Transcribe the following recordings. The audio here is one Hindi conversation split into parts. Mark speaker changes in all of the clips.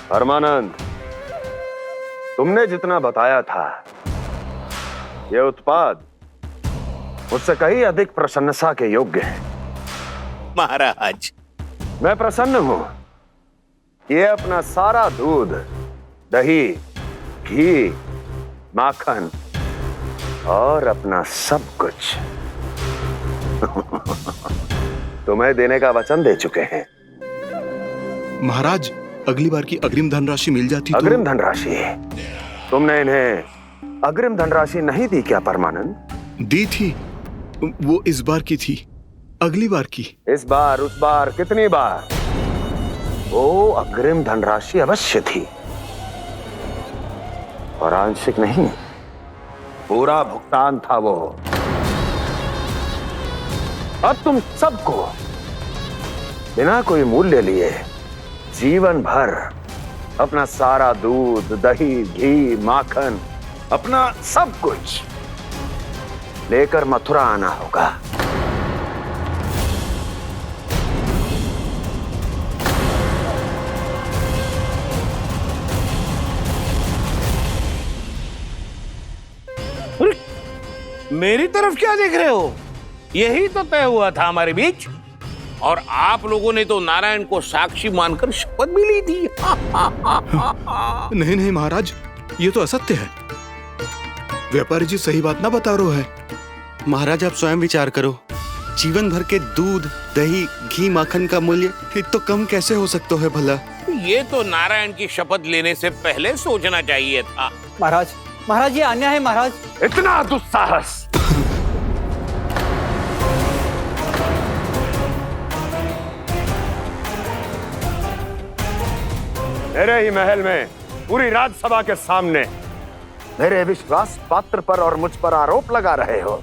Speaker 1: परमानंद, तुमने जितना बताया था, यह उत्पाद मुझसे कहीं अधिक प्रशंसा के योग्य है।
Speaker 2: महाराज,
Speaker 1: मैं प्रसन्न हूं। ये अपना सारा दूध, दही, घी, माखन और अपना सब कुछ तुम्हें देने का वचन दे चुके हैं।
Speaker 3: महाराज, अगली बार की अग्रिम धनराशि मिल जाती तो।
Speaker 1: अग्रिम धनराशि? तुमने इन्हें अग्रिम धनराशि नहीं दी क्या परमानंद?
Speaker 3: दी थी, वो इस बार की थी, अगली बार की।
Speaker 1: इस बार, उस बार, कितनी बार? वो अग्रिम धनराशि अवश्य थी और आंशिक नहीं, पूरा भुगतान था वो। अब तुम सबको बिना कोई मूल्य लिए जीवन भर अपना सारा दूध, दही, घी, माखन, अपना सब कुछ लेकर मथुरा आना होगा।
Speaker 2: मेरी तरफ क्या देख रहे हो? यही तो तय हुआ था हमारे बीच, और आप लोगों ने तो नारायण को साक्षी मानकर शपथ भी ली थी।
Speaker 3: नहीं नहीं महाराज, ये तो असत्य है। व्यापारी जी सही बात ना बता रहे हैं।
Speaker 4: महाराज, आप स्वयं विचार करो। जीवन भर के दूध, दही, घी, माखन का मूल्य तो कम कैसे हो सकता है भला?
Speaker 2: ये तो नारायण की शपथ लेने से पहले सोचना चाहिए था।
Speaker 5: महाराज, महाराज, ये अन्याय है महाराज।
Speaker 1: इतना दुस्साहस! मेरे ही महल में पूरी राजसभा के सामने मेरे विश्वास पात्र पर और मुझ पर आरोप लगा रहे हो।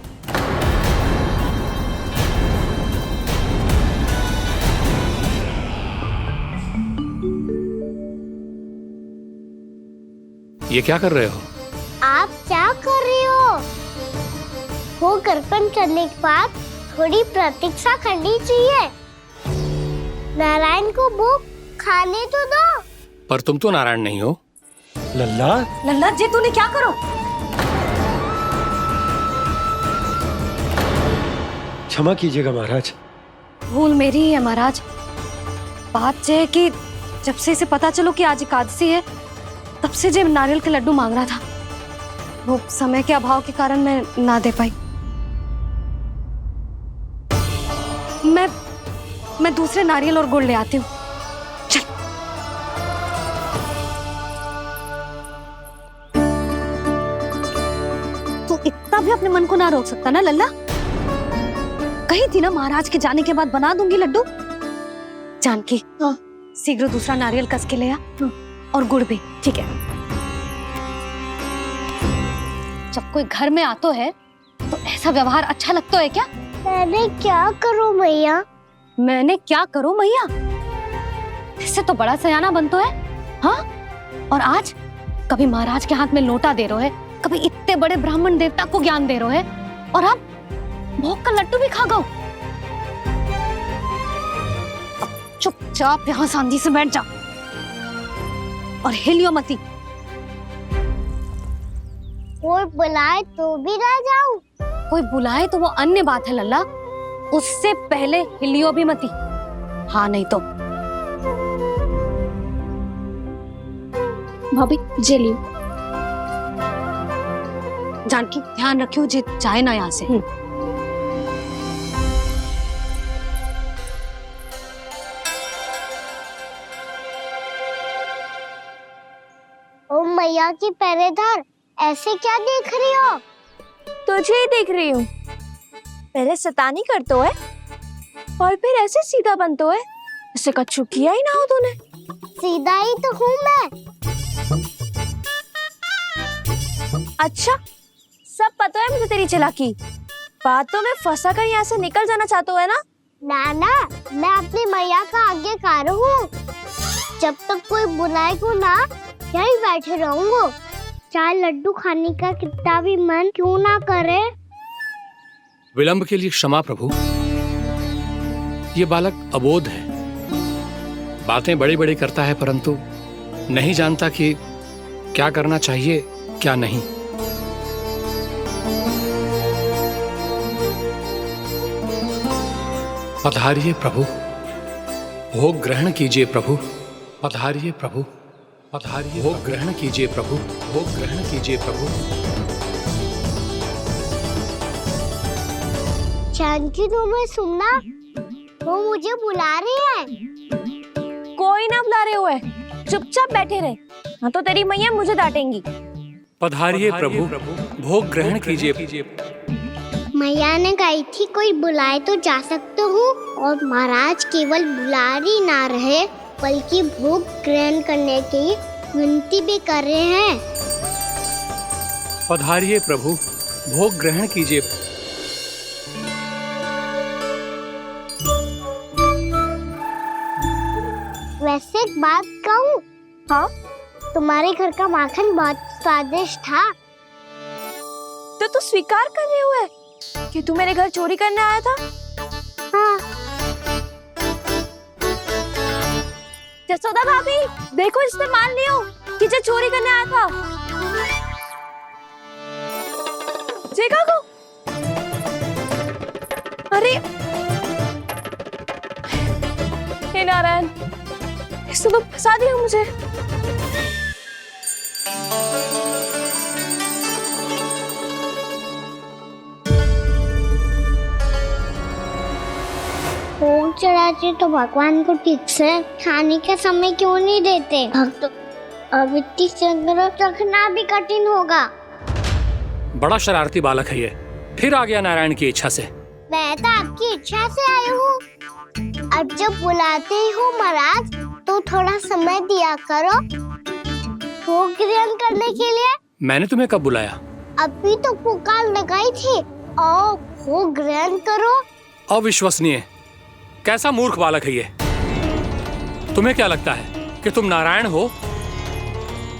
Speaker 6: ये क्या कर रहे हो?
Speaker 7: आप क्या कर रहे हो? वो कर्पण करने के बाद थोड़ी प्रतीक्षा करनी चाहिए। नारायण को वो खाने तो दो।
Speaker 6: पर तुम तो नारायण नहीं हो।
Speaker 5: लल्ला,
Speaker 8: लल्ला जी, तूने क्या करो?
Speaker 5: क्षमा कीजिएगा महाराज।
Speaker 8: भूल मेरी ही है महाराज। बात यह है कि जब से इसे पता चलो कि आज एकादशी है, तब से जब नारियल के लड्डू मांग रहा था, वो समय के अभाव के कारण मैं ना दे पाई। मैं दूसरे नारियल और गुड़ ले आती हूँ। चल। तू इतना भी अपने मन को ना रोक सकता ना लल्ला? कही थी ना महाराज के जाने के बाद बना दूंगी लड्डू। जानकी, शीघ्र दूसरा नारियल कस के ले आ, और गुड़ भी। ठीक है। जब कोई घर में आतो है तो ऐसा व्यवहार अच्छा लगता है क्या?
Speaker 7: मैंने क्या करूं मैया?
Speaker 8: मैंने क्या करूं मैया? इससे तो बड़ा सयाना बनतो है। हाँ? और आज कभी महाराज के हाथ में लोटा दे रहे है, कभी इतने बड़े ब्राह्मण देवता को ज्ञान दे रहे है, और अब भोग का लड्डू भी खा गओ। अब चुपचाप यहाँ सांधी से बैठ जा और हिलियो मती।
Speaker 7: कोई बुलाए तो भी ना जाऊं?
Speaker 8: कोई बुलाए तो वो अन्य बात है लल्ला, उससे पहले हिलियो भी मती। हाँ नहीं तो।
Speaker 7: भाभी जे लियो।
Speaker 8: जानकी, ध्यान रखियो जे जाए ना यहाँ से।
Speaker 7: ओ मैया की पहरेदार, ऐसे क्या देख रही हो?
Speaker 9: तुझे ही देख रही हूँ। पहले शैतानी करतो है और फिर ऐसे सीधा बनतो है, ऐसे कछु किया ही ना हो तूने।
Speaker 7: सीधा ही तो हूँ मैं।
Speaker 9: अच्छा, सब पता है मुझे तेरी चालाकी। बातों में फंसा कर यहाँ से निकल जाना चाहते हो है ना?
Speaker 7: नाना, मैं अपनी मैया का आज्ञाकार हूँ। जब तक कोई बुलाए को ना, यहीं बैठे रहूंगा। चाहे लड्डू खाने का कितना भी मन क्यों ना करे।
Speaker 6: विलंब के लिए क्षमा प्रभु। ये बालक अबोध है, बातें बड़ी बड़ी करता है, परंतु नहीं जानता कि क्या करना चाहिए क्या नहीं। पधारिए प्रभु, भोग ग्रहण कीजिए प्रभु। पधारिए प्रभु, पधारिए, भोग ग्रहण कीजिए प्रभु, भोग ग्रहण कीजिए प्रभु।
Speaker 7: जानकी तुम्हें सुनना, वो मुझे बुला रहे हैं।
Speaker 9: कोई ना बुला रहे हुए, चुपचाप बैठे रहे, हाँ तो तेरी मैया मुझे डांटेंगी।
Speaker 6: पधारिए प्रभु, भोग ग्रहण कीजिए।
Speaker 7: मैया ने कही थी कोई बुलाए तो जा सकते हूँ, और महाराज केवल बुला ही ना रहे बल्कि भोग ग्रहण करने की विनती भी कर रहे हैं।
Speaker 6: पधारिए प्रभु, भोग ग्रहण कीजिए।
Speaker 7: वैसे एक बात कहूँ? हाँ? तुम्हारे घर का माखन बहुत स्वादिष्ट था।
Speaker 9: तो तू स्वीकार कर रहे हुए कि तू मेरे घर चोरी करने आया था?
Speaker 7: हाँ।
Speaker 9: जसोदा भाभी, देखो इसने मान लियो कि जो चोरी करने आया था। देखा को? अरे हे नारायण, इसने तो फंसा दिया मुझे।
Speaker 7: भोग चढ़ाते तो भगवान को ठीक से खाने का समय क्यों नहीं देते? भक्त अब इतनी संग्रह रखना भी कठिन होगा।
Speaker 6: बड़ा शरारती बालक है ये, फिर आ गया नारायण की इच्छा से।
Speaker 7: मैं तो आपकी इच्छा से आई हूँ। अब जब बुलाते हो महाराज तो थोड़ा समय दिया करो भोग ग्रहण करने के लिए।
Speaker 6: मैंने तुम्हें कब बुलाया?
Speaker 7: अभी तो पुकार लगाई थी, आओ भोग ग्रहण करो।
Speaker 6: अविश्वसनीय, कैसा मूर्ख बालक है ये। तुम्हें क्या लगता है कि तुम नारायण हो?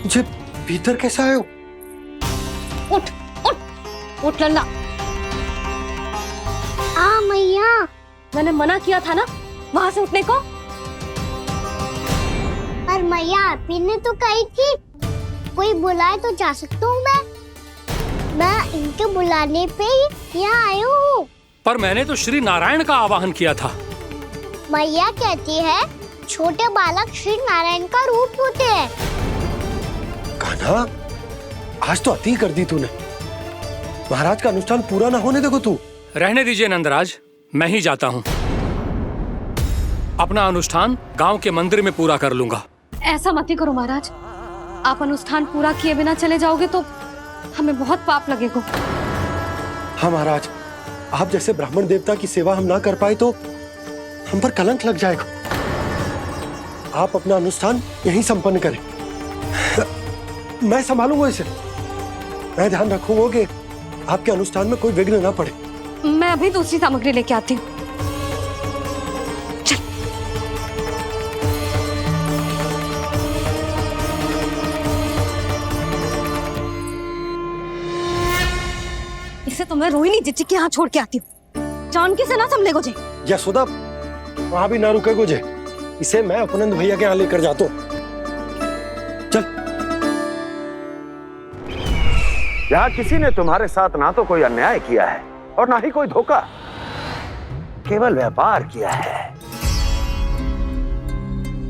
Speaker 5: मुझे भीतर कैसे आए हो?
Speaker 8: उठ उठ उठ लल्ला।
Speaker 7: मैया,
Speaker 8: मैंने मना किया था ना वहां से उठने को।
Speaker 7: पर मैया आपी ने तो कही थी कोई बुलाए तो जा सकता हूँ मैं इनके बुलाने पे ही यहाँ आई हूँ।
Speaker 6: पर मैंने तो श्री नारायण का आवाहन किया था।
Speaker 7: मैया कहती है छोटे बालक श्री नारायण का रूप होते हैं।
Speaker 5: कान्हा, आज तो अति कर दी तूने। महाराज का अनुष्ठान पूरा ना होने देखो तू।
Speaker 6: रहने दीजिए नंदराज, मैं ही जाता हूँ। अपना अनुष्ठान गांव के मंदिर में पूरा कर लूंगा।
Speaker 8: ऐसा मत ही करो महाराज, आप अनुष्ठान पूरा किए बिना चले जाओगे तो हमें बहुत पाप लगेगा।
Speaker 5: हाँ महाराज, आप जैसे ब्राह्मण देवता की सेवा हम ना कर पाए तो हम पर कलंक लग जाएगा। आप अपना अनुष्ठान यहीं संपन्न करें, मैं संभालूंगा इसे। मैं ध्यान रखूंगा कि आपके अनुष्ठान में कोई विघ्न ना पड़े।
Speaker 8: मैं अभी दूसरी सामग्री लेके आती हूँ। इसे तो मैं रोहिणी जीजी के यहाँ छोड़ के आती हूँ। जानकी से ना संभले गुजे।
Speaker 5: यशोदा, वहां भी ना रुके गुजे। इसे मैं अपनंद भैया के यहाँ लेकर जाता हूँ। चल।
Speaker 1: यहाँ किसी ने तुम्हारे साथ ना तो कोई अन्याय किया है और ना ही कोई धोखा, केवल व्यापार किया है।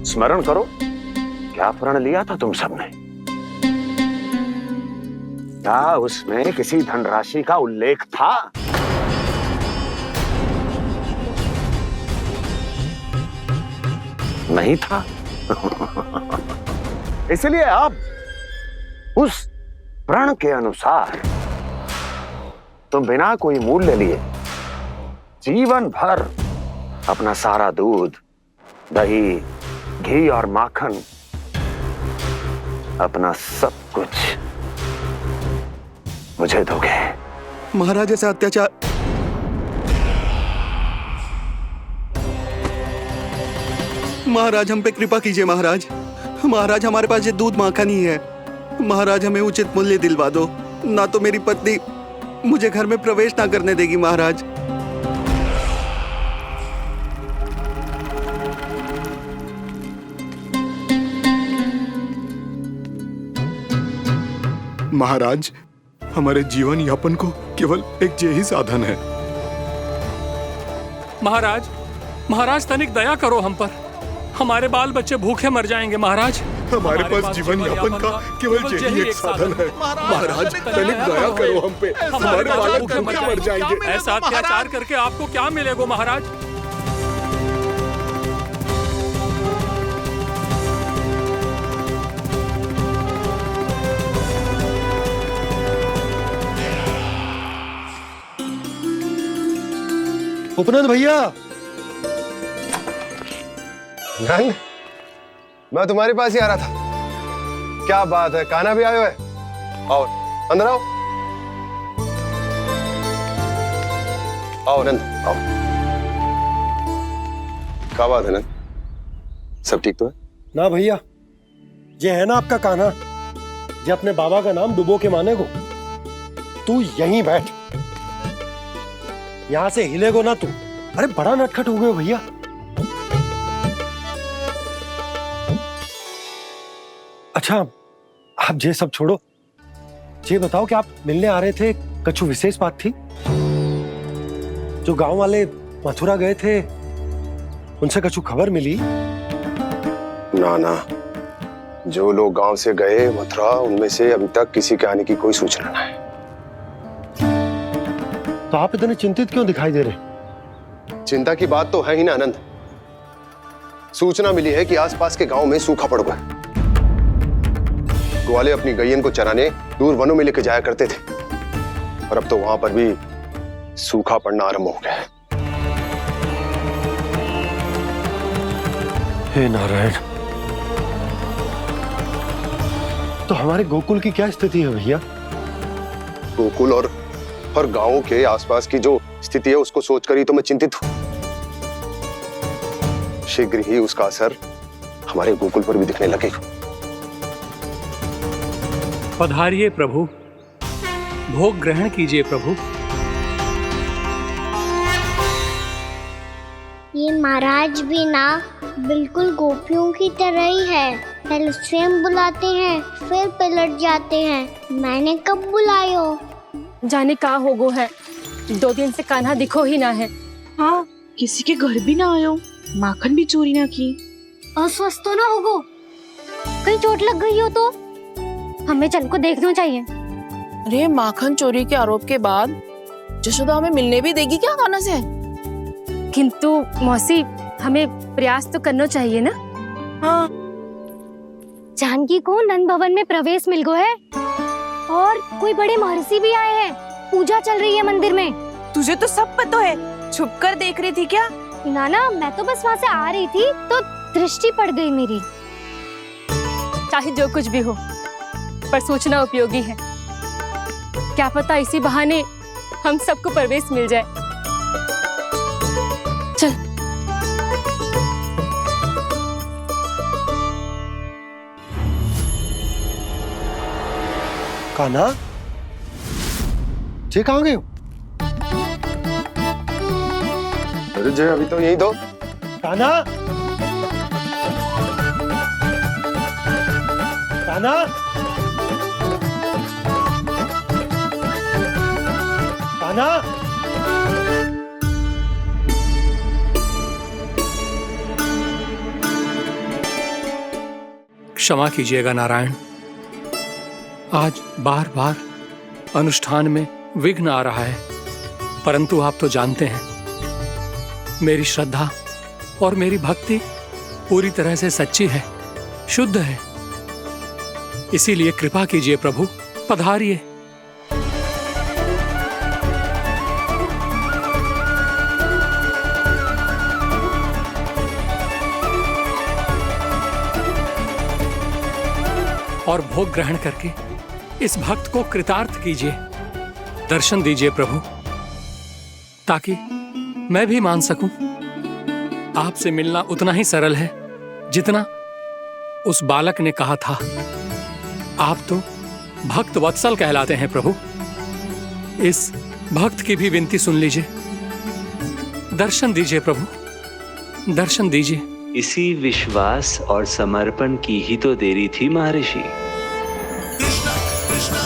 Speaker 1: स्मरण करो, क्या प्रण लिया था तुम सबने? क्या उसमें किसी धनराशि का उल्लेख था? नहीं था। इसलिए अब उस प्रण के अनुसार तुम बिना कोई मूल्य लिए जीवन भर अपना सारा दूध, दही, घी और माखन, अपना सब कुछ मुझे दोगे।
Speaker 4: महाराज ऐसा अत्याचार। महाराज हम पे कृपा कीजिए। महाराज, महाराज हमारे पास ये दूध माखन ही है। महाराज हमें उचित मूल्य दिलवा दो, ना तो मेरी पत्नी मुझे घर में प्रवेश ना करने देगी। महाराज
Speaker 3: महाराज, हमारे जीवन यापन को केवल एक यही साधन है।
Speaker 6: महाराज, महाराज तनिक दया करो हम पर। हमारे बाल बच्चे भूखे मर जाएंगे महाराज।
Speaker 3: हमारे पास जीवन यापन का केवल यही एक साधन है। महाराज तनिक दया करो हम पे, हमारे बालक भूखे मर जाएंगे।
Speaker 6: ऐसा अत्याचार करके आपको क्या मिलेगा महाराज?
Speaker 5: उपनंद भैया, नंद, मैं तुम्हारे पास ही आ रहा था। क्या बात है, कान्हा भी आयो है? आओ अंदर आओ। आओ नंद आओ। क्या बात है नंद, सब ठीक तो है
Speaker 10: ना भैया? ये है ना आपका कान्हा, ये अपने बाबा का नाम डुबो के माने को। तू यहीं बैठ, यहां से हिलेगो ना तू। अरे बड़ा नटखट हो गए हो भैया। अच्छा आप ये सब छोड़ो, ये बताओ कि आप मिलने आ रहे थे, कछु विशेष बात थी? जो गांव वाले मथुरा गए थे उनसे कछु खबर मिली?
Speaker 5: ना ना, जो लोग गांव से गए मथुरा, उनमें से अभी तक किसी के आने की कोई सूचना नहीं है।
Speaker 10: तो आप इतने चिंतित क्यों दिखाई दे रहे?
Speaker 5: चिंता की बात तो है ही ना आनंद। सूचना मिली है कि आसपास के गांव में सूखा पड़ गया। ग्वाले अपनी गैयन को चराने दूर वनों में लेकर जाया करते थे, और अब तो वहां पर भी सूखा पड़ना आरंभ हो गया है।
Speaker 10: हे नारायण, तो हमारे गोकुल की क्या स्थिति है भैया?
Speaker 5: गोकुल और गांवों के आसपास की जो स्थिति है उसको सोचकर ही तो मैं चिंतित हूं। शीघ्र ही उसका असर हमारे गोकुल पर भी दिखने लगेगा।
Speaker 6: पधारिए प्रभु, भोग ग्रहण कीजिए प्रभु।
Speaker 7: ये महाराज भी ना बिल्कुल गोपियों की तरह ही है। पहले स्वयं बुलाते हैं, फिर पलट जाते हैं। मैंने कब बुलायो?
Speaker 9: जाने का होगो है, 2 दिन से कान्हा दिखो ही ना है।
Speaker 11: हाँ, किसी के घर भी ना आयो, माखन भी चोरी ना की।
Speaker 8: अस्वस्थ तो ना होगो, कहीं चोट लग गई हो तो? हमें चल को देखना चाहिए।
Speaker 11: अरे माखन चोरी के आरोप के बाद जशोदा हमें मिलने भी देगी क्या कान्हा से?
Speaker 9: किंतु मौसी, हमें प्रयास तो करना चाहिए ना।
Speaker 11: हाँ,
Speaker 8: जानकी को नंद भवन में प्रवेश मिल गो है, और कोई बड़े महर्षि भी आए हैं। पूजा चल रही है मंदिर में।
Speaker 11: तुझे तो सब पता है, छुप कर देख रही थी क्या?
Speaker 8: ना ना, मैं तो बस वहाँ से आ रही थी तो दृष्टि पड़ गई मेरी।
Speaker 9: चाहे जो कुछ भी हो, पर सूचना उपयोगी है। क्या पता इसी बहाने हम सबको प्रवेश मिल जाए। चल।
Speaker 10: कान्हा, ये कहाँ गए हो?
Speaker 5: अरे जय, अभी तो यही दो।
Speaker 10: कान्हा, कान्हा, कान्हा।
Speaker 6: क्षमा कीजिएगा नारायण, आज बार बार अनुष्ठान में विघ्न आ रहा है, परंतु आप तो जानते हैं मेरी श्रद्धा और मेरी भक्ति पूरी तरह से सच्ची है, शुद्ध है। इसीलिए कृपा कीजिए प्रभु, पधारिए। और भोग ग्रहण करके इस भक्त को कृतार्थ कीजिए। दर्शन दीजिए प्रभु, ताकि मैं भी मान सकूं। आपसे मिलना उतना ही सरल है जितना उस बालक ने कहा था। आप तो भक्त वत्सल कहलाते हैं प्रभु। इस भक्त की भी विनती सुन लीजिए। दर्शन दीजिए प्रभु, दर्शन दीजिए।
Speaker 12: इसी विश्वास और समर्पण की ही तो देरी थी महर्षि।
Speaker 13: कृष्णा कृष्णा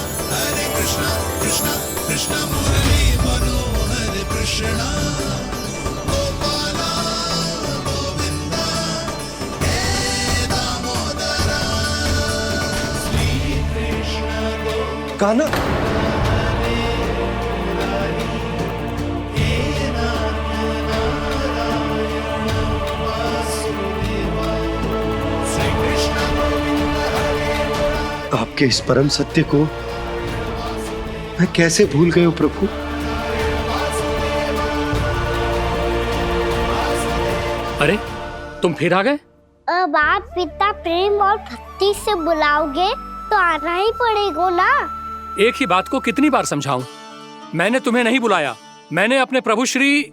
Speaker 5: कान्हा, आपके इस परम सत्य को मैं कैसे भूल गया प्रभु।
Speaker 6: अरे तुम फिर आ गए?
Speaker 7: अब आप पिता प्रेम और भक्ति से बुलाओगे तो आना ही पड़ेगा ना।
Speaker 6: एक ही बात को कितनी बार समझाऊं? मैंने तुम्हें नहीं बुलाया, मैंने अपने प्रभु श्री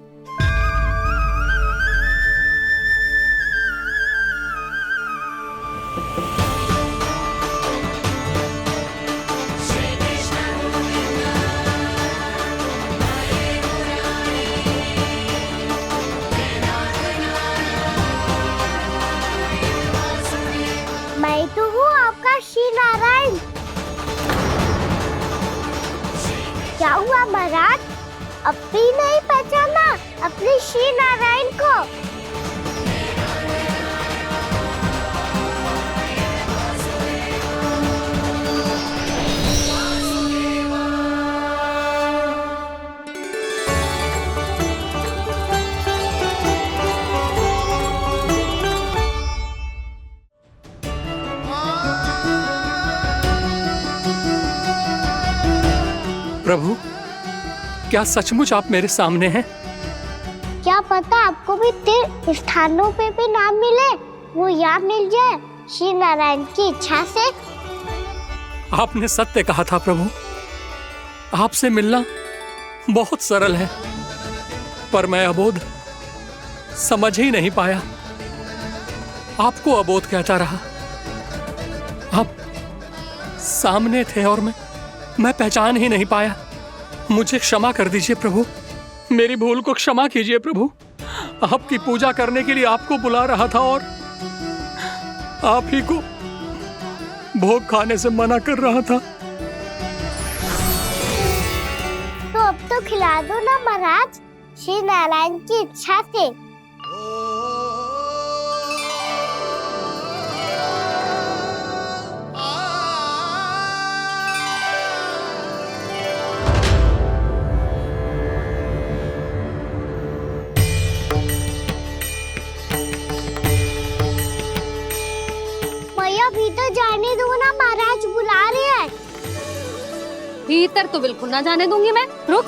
Speaker 7: मैं तो हूँ आपका श्री नारायण। क्या हुआ महाराज, अब भी नहीं पहचाना अपने श्री नारायण को?
Speaker 6: प्रभु, क्या सचमुच आप मेरे सामने हैं?
Speaker 7: क्या पता आपको भी तीर्थ स्थानों पे भी नाम मिले, वो यहाँ मिल जाए श्री नारायण की इच्छा से।
Speaker 6: आपने सत्य कहा था प्रभु, आपसे मिलना बहुत सरल है, पर मैं अबोध समझ ही नहीं पाया। आपको अबोध कहता रहा। आप सामने थे और मैं पहचान ही नहीं पाया। मुझे क्षमा कर दीजिए प्रभु, मेरी भूल को क्षमा कीजिए प्रभु। आपकी पूजा करने के लिए आपको बुला रहा था और आप ही को भोग खाने से मना कर रहा था।
Speaker 7: तो अब तो खिला दो ना महाराज, श्री नारायण की इच्छा से। भीतर जाने दो ना, महाराज बुला रहे हैं।
Speaker 8: भीतर तो बिल्कुल ना जाने दूंगी मैं। रुक।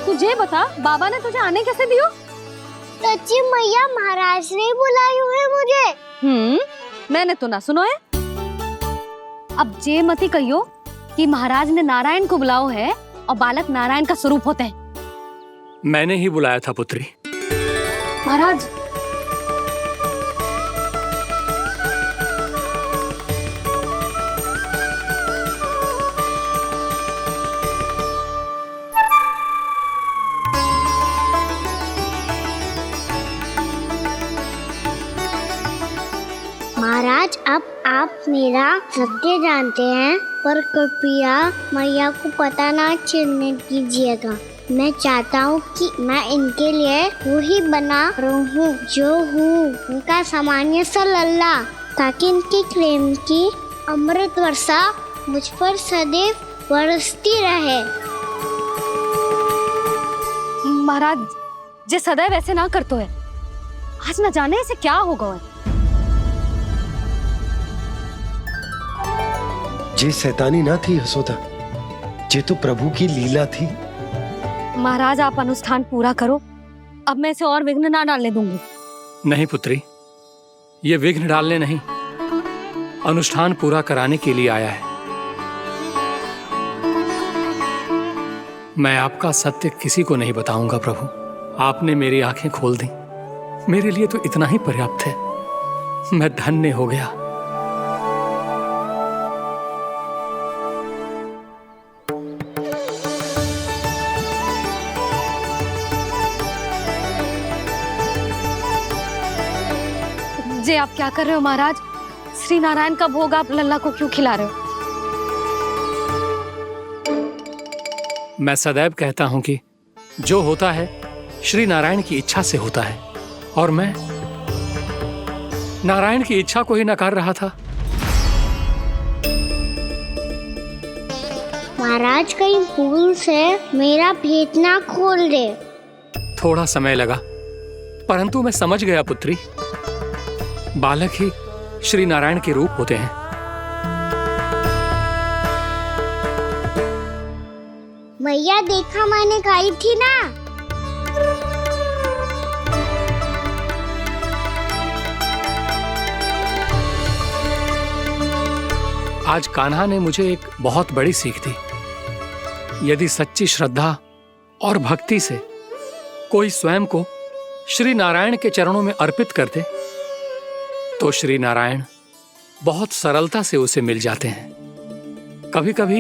Speaker 8: तुझे बता, बाबा ने तुझे आने कैसे दियो?
Speaker 7: सच्ची मैया, महाराज ने बुलाई हुई मुझे।
Speaker 8: मैंने तो ना सुनो है। अब जे मती कहियो कि महाराज ने नारायण को बुलाओ है और बालक नारायण का स्वरूप होते हैं।
Speaker 6: मैंने ही बुलाया था पुत्री।
Speaker 8: महाराज,
Speaker 7: महाराज, अब आप मेरा सत्य जानते हैं, पर कृपया मैया को पता ना चलने दीजिएगा। मैं चाहता हूँ कि मैं इनके लिए वो ही बना रहूँ जो हूँ, उनका सामान्य सा लल्ला, ताकि इनके प्रेम की अमृत वर्षा मुझ पर सदैव बरसती रहे।
Speaker 8: महाराज, जे सदैव ऐसे ना करतो है, आज न जाने इसे क्या होगा।
Speaker 5: जे शैतानी ना थी यशोदा, जे तो प्रभु की लीला थी।
Speaker 8: महाराज, आप अनुष्ठान पूरा करो, अब मैं इसे और विघ्न ना डालने दूंगी।
Speaker 6: नहीं पुत्री, ये विघ्न डालने नहीं, अनुष्ठान पूरा कराने के लिए आया है। मैं आपका सत्य किसी को नहीं बताऊंगा प्रभु। आपने मेरी आंखें खोल दी, मेरे लिए तो इतना ही पर्याप्त है। मैं धन्य हो गया।
Speaker 8: जे आप क्या कर रहे हो महाराज? श्री नारायण का भोग आप लल्ला को क्यों खिला रहे हो?
Speaker 6: मैं सदैव कहता हूं कि जो होता है श्री नारायण की इच्छा से होता है, और मैं नारायण की इच्छा को ही नकार रहा था।
Speaker 7: महाराज कहीं भूल से मेरा भेद ना खोल दे।
Speaker 6: थोड़ा समय लगा, परंतु मैं समझ गया पुत्री। बालक ही श्री नारायण के रूप होते हैं।
Speaker 7: भैया देखा मैंने कही थी ना।
Speaker 6: आज कान्हा ने मुझे एक बहुत बड़ी सीख दी। यदि सच्ची श्रद्धा और भक्ति से कोई स्वयं को श्री नारायण के चरणों में अर्पित कर दे तो श्री नारायण बहुत सरलता से उसे मिल जाते हैं। कभी कभी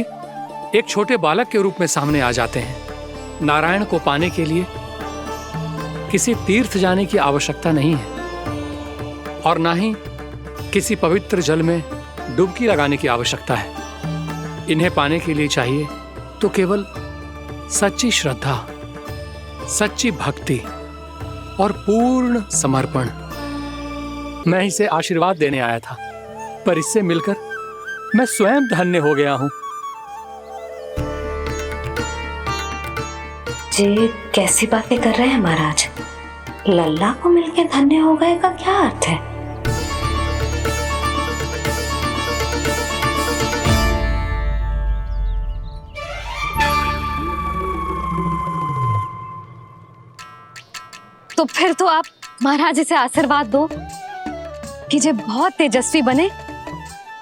Speaker 6: एक छोटे बालक के रूप में सामने आ जाते हैं। नारायण को पाने के लिए किसी तीर्थ जाने की आवश्यकता नहीं है और ना ही किसी पवित्र जल में डुबकी लगाने की आवश्यकता है। इन्हें पाने के लिए चाहिए तो केवल सच्ची श्रद्धा, सच्ची भक्ति और पूर्ण समर्पण। मैं इसे आशीर्वाद देने आया था, पर इससे मिलकर मैं स्वयं धन्य हो गया हूं।
Speaker 8: जी कैसी बातें कर रहे हैं महाराज? लल्ला को मिलकर धन्य हो गए का क्या अर्थ है? तो फिर तो आप महाराज इसे आशीर्वाद दो कि ये बहुत तेजस्वी बने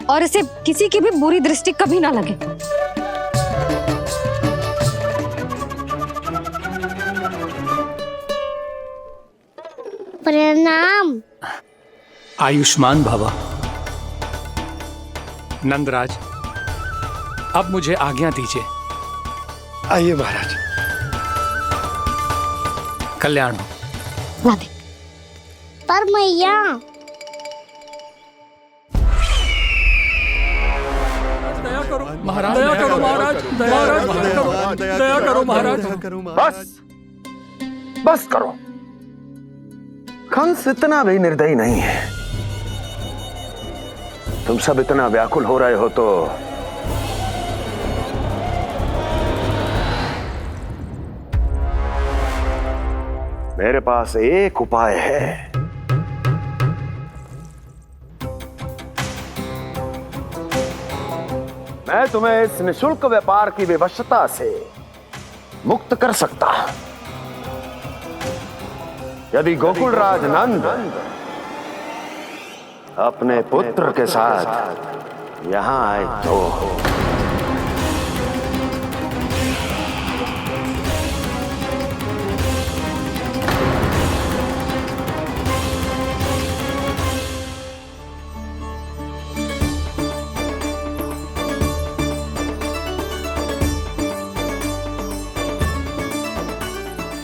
Speaker 8: और इसे किसी की भी बुरी दृष्टि कभी ना लगे।
Speaker 7: प्रणाम।
Speaker 6: आयुष्मान भवा। नंदराज, अब मुझे आज्ञा दीजिए।
Speaker 5: आइए महाराज।
Speaker 6: कल्याण हो।
Speaker 8: राधे।
Speaker 7: पर मैया
Speaker 6: दया करो महाराज, दया करो महाराज, दया करो महाराज।
Speaker 1: बस बस करो। कंस इतना भी निर्दयी नहीं है। तुम सब इतना व्याकुल हो रहे हो तो मेरे पास एक उपाय है। मैं तुम्हें इस निशुल्क व्यापार की विवशता से मुक्त कर सकता। यदि गोकुलराज नंद अपने पुत्र के साथ यहां आए तो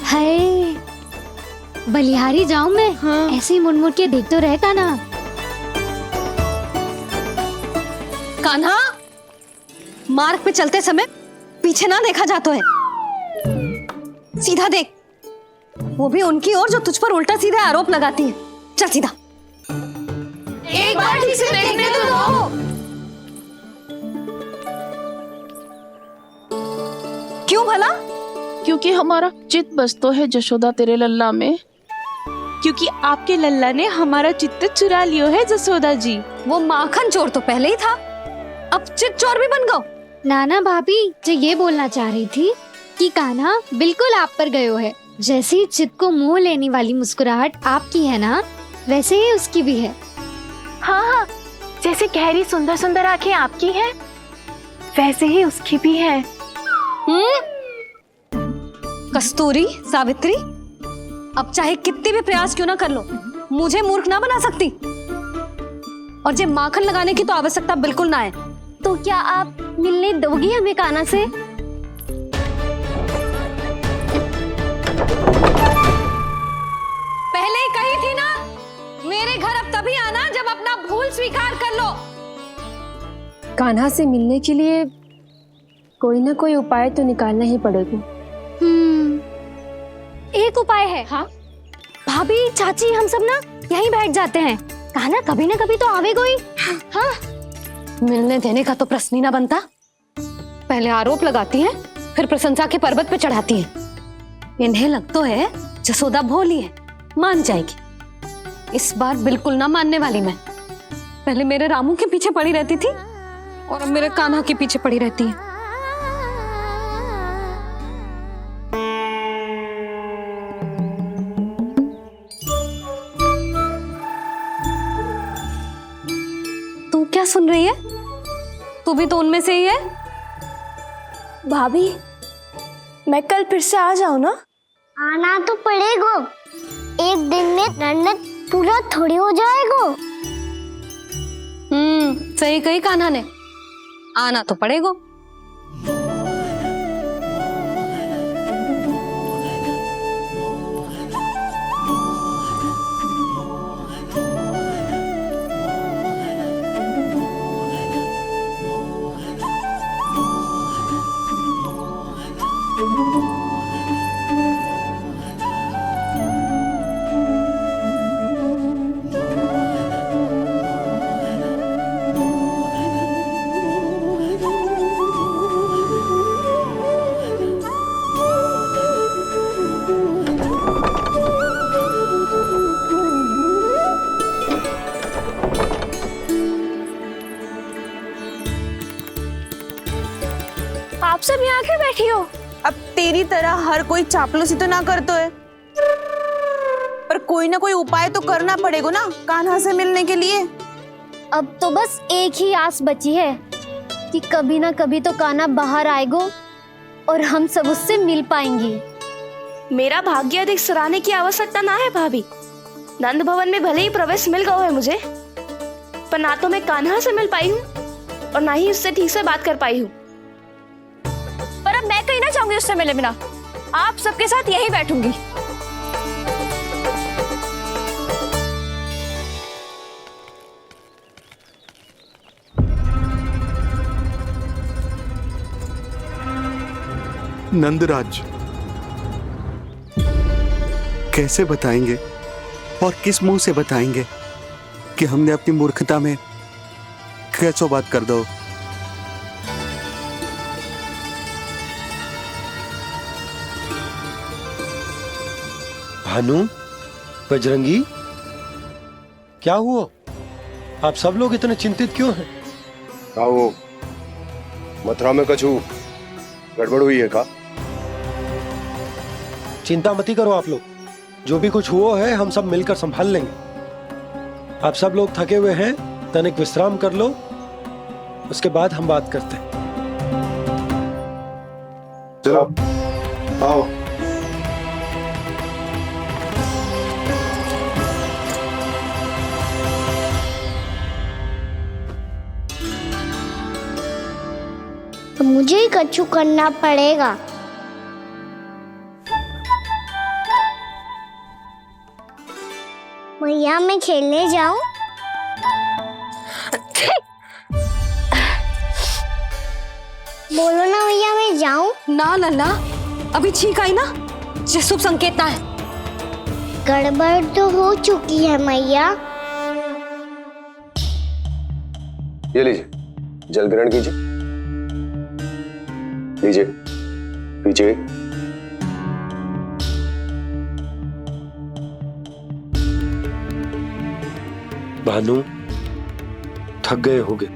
Speaker 7: हाय बलिहारी जाऊं मैं? हाँ। ऐसे ही मुड़ के देख तो रहे कान्हा।
Speaker 8: कान्हा, मार्ग पे चलते समय पीछे ना देखा जाता है। सीधा देख, वो भी उनकी ओर जो तुझ पर उल्टा सीधा आरोप लगाती है। चल सीधा। एक बार ठीक से देखने तो दो। क्यों भला?
Speaker 11: क्योंकि हमारा चित्त बसतो है जशोदा तेरे लल्ला में।
Speaker 9: क्योंकि आपके लल्ला ने हमारा चित्त चुरा लियो है जसोदा जी।
Speaker 8: वो माखन चोर तो पहले ही था, अब चित्त चोर भी बन गो।
Speaker 7: नाना भाभी जो ये बोलना चाह रही थी कि कान्हा बिल्कुल आप पर गयो है। जैसे ही चित्त को मोह लेने वाली मुस्कुराहट आपकी है ना, वैसे ही उसकी भी है।
Speaker 9: हाँ हाँ, जैसे गहरी सुंदर सुंदर आंखें आपकी हैं, वैसे ही उसकी भी है।
Speaker 8: कस्तूरी, सावित्री, अब चाहे कितने भी प्रयास क्यों ना कर लो, मुझे मूर्ख ना बना सकती। और जे माखन लगाने की तो आवश्यकता बिल्कुल ना है।
Speaker 7: तो क्या आप मिलने दोगी हमें कान्हा से?
Speaker 8: पहले ही कही थी ना, मेरे घर अब तभी आना जब अपना भूल स्वीकार कर लो।
Speaker 9: कान्हा से मिलने के लिए कोई ना कोई उपाय तो निकालना ही पड़ेगा।
Speaker 7: एक उपाय है। हाँ? भाभी, चाची, हम सब ना यहीं बैठ जाते हैं
Speaker 8: कान्हा कभी ना कभी तो आवेगा ही। हाँ, मिलने देने का तो प्रश्न ही ना बनता। पहले आरोप लगाती हैं, फिर प्रशंसा के पर्वत पे चढ़ाती हैं। इन्हें लगता है जसोदा भोली है, मान जाएगी। इस बार बिल्कुल ना मानने वाली मैं। पहले मेरे रामू के पीछे पड़ी रहती थी और अब मेरे कान्हा के पीछे पड़ी रहती है। तू क्या सुन रही है? तू भी तो उनमें से ही है।
Speaker 9: भाभी, मैं कल फिर से आ जाऊं ना?
Speaker 7: आना तो पड़ेगा। एक दिन में रन्नत पूरा थोड़ी हो जाएगा।
Speaker 8: सही कही कान्हा ने, आना तो पड़ेगा।
Speaker 9: आप सब यहाँ आके बैठी हो?
Speaker 11: अब तेरी तरह हर कोई चापलूसी तो ना करतो है, पर कोई ना कोई उपाय तो करना पड़ेगा ना कान्हा से मिलने के लिए।
Speaker 7: अब तो बस एक ही आस बची है कि कभी ना कभी तो कान्हा बाहर आएगा और हम सब उससे मिल पाएंगे।
Speaker 9: मेरा भाग्य अधिक सराहने की आवश्यकता ना है भाभी। नंद भवन में भले ही प्रवेश मिल गया है मुझे, पर ना तो मैं कान्हा से मिल पाई हूँ और ना ही उससे ठीक से बात कर पाई हूँ। पर अब मैं कहीं ना जाऊंगी उससे मिले बिना। आप सबके साथ यहीं बैठूंगी।
Speaker 4: नंदराज, कैसे बताएंगे और किस मुंह से बताएंगे कि हमने अपनी मूर्खता में कैसो बात कर दो।
Speaker 10: भानु, बजरंगी, क्या हुआ? आप सब लोग इतने चिंतित क्यों हैं?
Speaker 5: क्या वो मथुरा में कछु गड़बड़ हुई है का?
Speaker 10: चिंता मती करो आप लोग, जो भी कुछ हुआ है हम सब मिलकर संभाल लेंगे। आप सब लोग थके हुए हैं, तनिक विश्राम कर लो, उसके बाद हम बात करते हैं।
Speaker 5: चलो आओ।
Speaker 7: तो मुझे ही कछु करना पड़ेगा। मैया मैं खेलने जाऊं? बोलो ना मैया मैं जाऊं?
Speaker 8: ना लल्ला, अभी छींक आई ना, ये शुभ संकेत ना है।
Speaker 7: गड़बड़ तो हो चुकी है मैया।
Speaker 5: ये लीजिए, जल ग्रहण कीजिए। लीजिए, पीछे।
Speaker 10: भानु, थक गए होगे,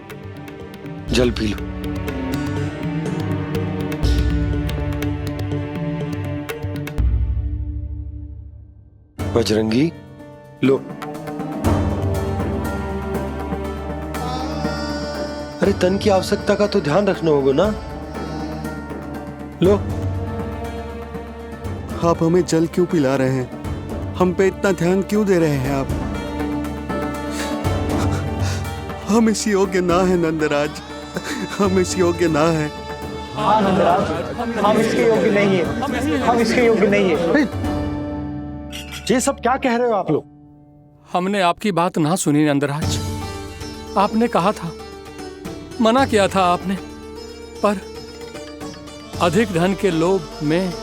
Speaker 10: जल पी लो। बजरंगी, लो। अरे तन की आवश्यकता का तो ध्यान रखना होगा ना। लो।
Speaker 4: आप हमें जल क्यों पिला रहे हैं? हम पे इतना ध्यान क्यों दे रहे हैं आप? हम इस योग्य ना है नंदराज, हम इस योग्य ना है।
Speaker 13: हाँ नंदराज, हम इसके योग्य नहीं है, हम इसके योग्य नहीं है।
Speaker 10: ये सब क्या कह रहे हो आप लोग?
Speaker 6: हमने आपकी बात ना सुनी नंदराज। आपने कहा था, मना किया था आपने, पर अधिक धन के लोभ में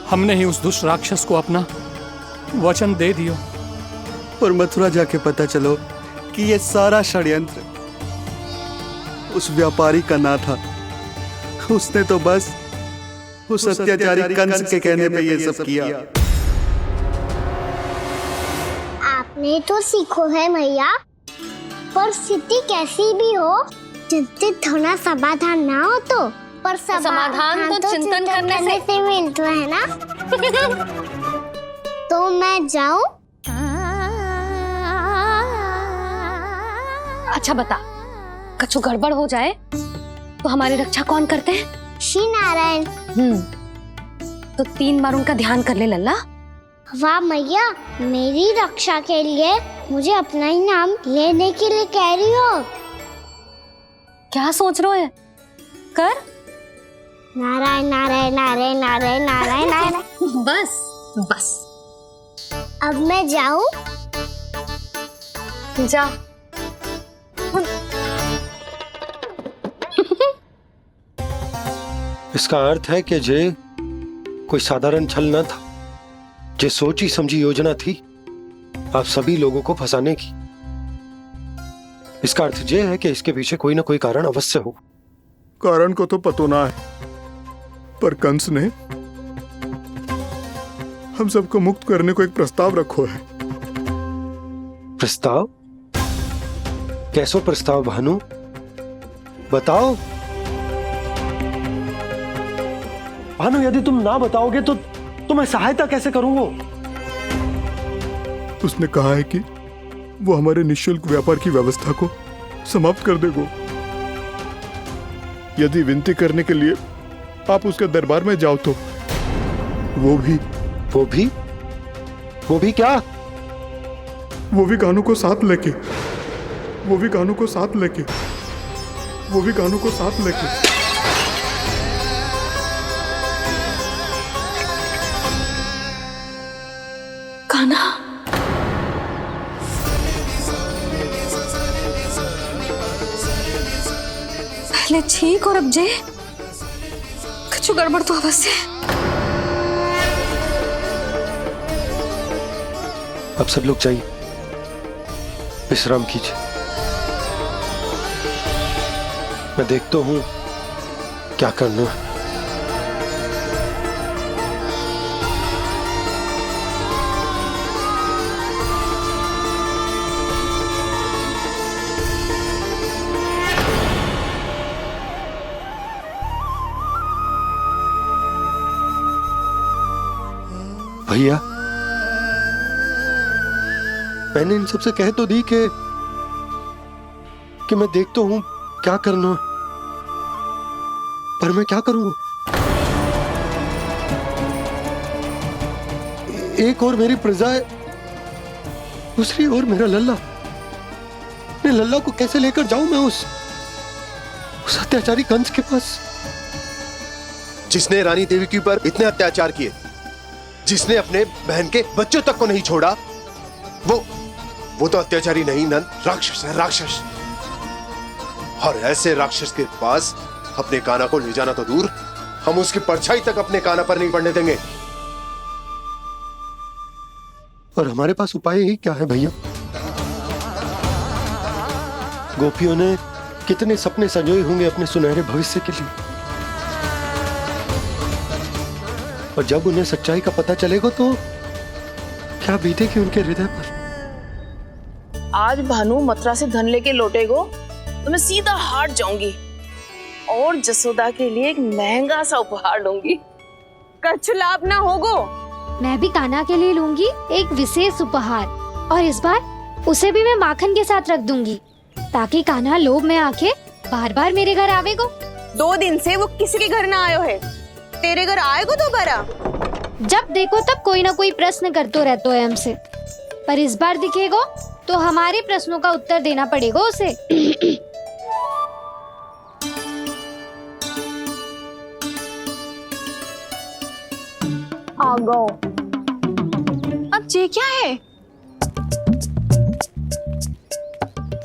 Speaker 6: हमने ही उस दुष्ट राक्षस को अपना वचन दे दियो
Speaker 4: और मथुरा जाके पता चलो कि ये सारा षड्यंत्र उस व्यापारी का ना था। उसने तो बस उस अत्याचारी कंस के कहने पे ये सब किया।
Speaker 7: आपने तो सीखो है भैया, पर स्थिति कैसी भी हो, चिंतित होना समाधान ना हो तो, पर
Speaker 8: समाधान तो चिंतन करने
Speaker 7: से मिलता है ना। तो मैं जाऊं?
Speaker 8: अच्छा बता, कछु गड़बड़ हो जाए तो हमारी रक्षा कौन करते हैं?
Speaker 7: श्री नारायण।
Speaker 8: तो 3 बार उनका ध्यान कर ले लल्ला।
Speaker 7: वाह मैया, मेरी रक्षा के लिए मुझे अपना ही नाम लेने के लिए कह रही हो?
Speaker 8: क्या सोच रहे हो? कर
Speaker 7: नारायण नारायण नारायण नारायण नारायण नारायण।
Speaker 8: बस बस,
Speaker 7: अब मैं जाऊं?
Speaker 8: जा।
Speaker 5: इसका अर्थ है कि जे कोई साधारण छल न था, जे सोची समझी योजना थी आप सभी लोगों को फंसाने की। इसका अर्थ ये है कि इसके पीछे कोई ना कोई कारण अवश्य हो।
Speaker 3: कारण को तो पतो ना है, पर कंस ने हम सबको मुक्त करने को एक प्रस्ताव रखो है।
Speaker 5: प्रस्ताव? कैसो प्रस्ताव भानु, बताओ।
Speaker 10: भानु, यदि तुम ना बताओगे तो मैं सहायता कैसे करूंगा?
Speaker 3: उसने कहा है कि वो हमारे निःशुल्क व्यापार की व्यवस्था को समाप्त कर देगा यदि विनती करने के लिए आप उसके दरबार में जाओ तो। वो भी
Speaker 5: क्या?
Speaker 3: वो भी कानों को साथ लेके
Speaker 8: कान्हा, पहले ठीक और अब जे कुछ गड़बड़ तो अवश्य।
Speaker 5: अब सब लोग जाइए, विश्राम कीजिए। मैं देखता हूं क्या करना है। भैया, मैंने इन सबसे कह तो दी कि मैं देखता हूं क्या करना, पर मैं क्या करूंगा? एक और मेरी प्रजा है, दूसरी ओर मेरा लल्ला। मैं लल्ला को कैसे लेकर जाऊं मैं उस अत्याचारी कंस के पास,
Speaker 14: जिसने रानी देवी के ऊपर इतने अत्याचार किए, जिसने अपने बहन के बच्चों तक को नहीं छोड़ा। वो तो अत्याचारी नहीं नंद, राक्षस है, राक्षस। और ऐसे राक्षस के पास अपने कान्हा को ले जाना तो दूर, हम उसकी परछाई तक अपने कान्हा पर नहीं पड़ने देंगे।
Speaker 5: और हमारे पास उपाय ही क्या है भैया? गोपियों ने कितने सपने संजोए होंगे अपने सुनहरे भविष्य के लिए, और जब उन्हें सच्चाई का पता चलेगा तो क्या बीतेगी उनके हृदय पर।
Speaker 11: आज भानु मथुरा से धन लेके लौटेगो तो मैं सीधा हाट जाऊंगी और जसोदा के लिए एक महंगा सा उपहार लूंगी। कछु लाभ ना होगो।
Speaker 7: मैं भी कान्हा के लिए लूंगी एक विशेष उपहार, और इस बार उसे भी मैं माखन के साथ रख दूंगी, ताकि कान्हा लोभ में आके बार बार मेरे घर आवेगो।
Speaker 11: 2 दिन से वो किसी के घर ना आयो है, तेरे घर आएगो दोबारा?
Speaker 7: जब देखो तब कोई ना कोई प्रश्न करते रहते है हमसे, पर इस बार दिखेगो तो हमारे प्रश्नों का उत्तर देना पड़ेगा उसे।
Speaker 11: आ गो। अब ये क्या है?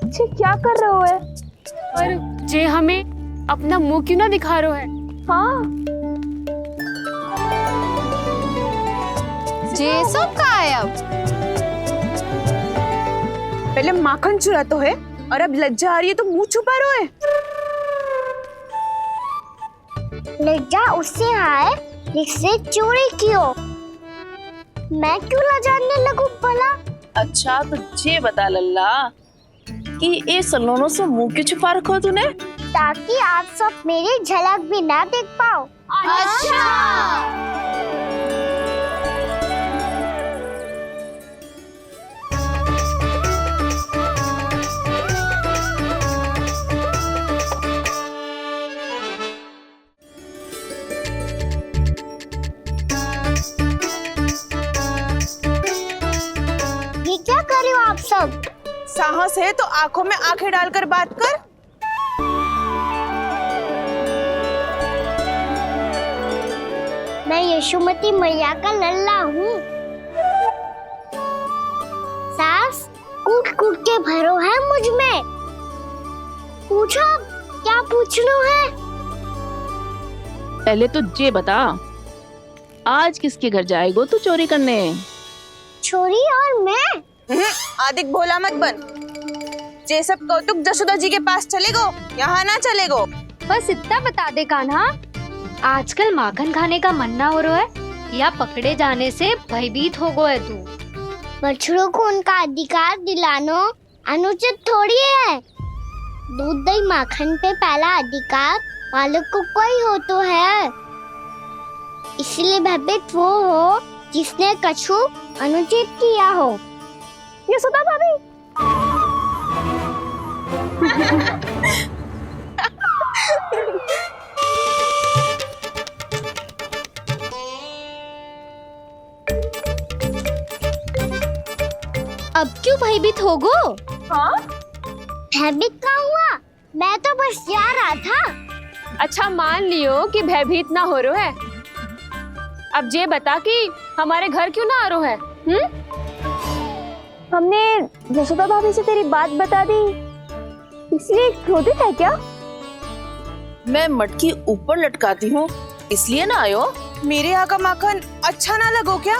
Speaker 11: ये क्या कर रहे हो है?
Speaker 15: पर जे हमें अपना मुंह क्यों ना दिखा रहे है?
Speaker 11: हाँ,
Speaker 15: जे सब का है अब?
Speaker 11: पहले माखन चुरा तो है और अब लज्जा आ रही है तो मुंह छुपा रहे है।
Speaker 7: लज्जा उससे है जिससे चोरी की हो। मैं क्यों लजाने लगूं भला?
Speaker 11: अच्छा तो ये बता लल्ला कि ये सलोनों से मुंह क्यों छुपा रखो तूने?
Speaker 7: ताकि आप सब मेरी झलक भी ना देख पाओ। अच्छा। ये क्या कर रहे हो आप सब?
Speaker 11: साहस है तो आंखों में आंखें डालकर बात कर।
Speaker 7: मैं यशोमती मैया का लल्ला हूँ। सास कूट कूट के भरो है मुझ में। पूछो क्या पूछना है?
Speaker 11: पहले तो ये बता, आज किसके घर जाएगो तू चोरी करने?
Speaker 7: छोरी और मैं?
Speaker 11: आदिक भोला मत बन। ये सब कौतुक जसोदा जी के पास चलेगो, यहाँ ना चलेगो।
Speaker 15: बस इतना बता दे कान्हा, आजकल माखन खाने का मन ना हो रहा है या पकड़े जाने से भयभीत हो गए तू?
Speaker 7: बछड़ों को उनका अधिकार दिलाना अनुचित थोड़ी है। दूध दही माखन पे पहला अधिकार मालिक को कोई हो तो है। इसलिए भयभीत वो हो जिसने कछु अनुचित किया हो।
Speaker 11: ये सुधा भाभी।
Speaker 15: अब क्यों भयभीत हो गो?
Speaker 11: हाँ?
Speaker 7: भयभीत क्या हुआ? मैं तो बस जा रहा था।
Speaker 15: अच्छा मान लियो कि भयभीत ना हो रहा है। अब ये बता कि हमारे घर क्यों ना आ रहा है?
Speaker 9: हमने जसोदा भाभी से तेरी बात बता दी, इसलिए क्रोधित है क्या?
Speaker 11: मैं मटकी ऊपर लटकाती हूँ इसलिए ना आयो? मेरे यहाँ का माखन अच्छा ना लगो क्या?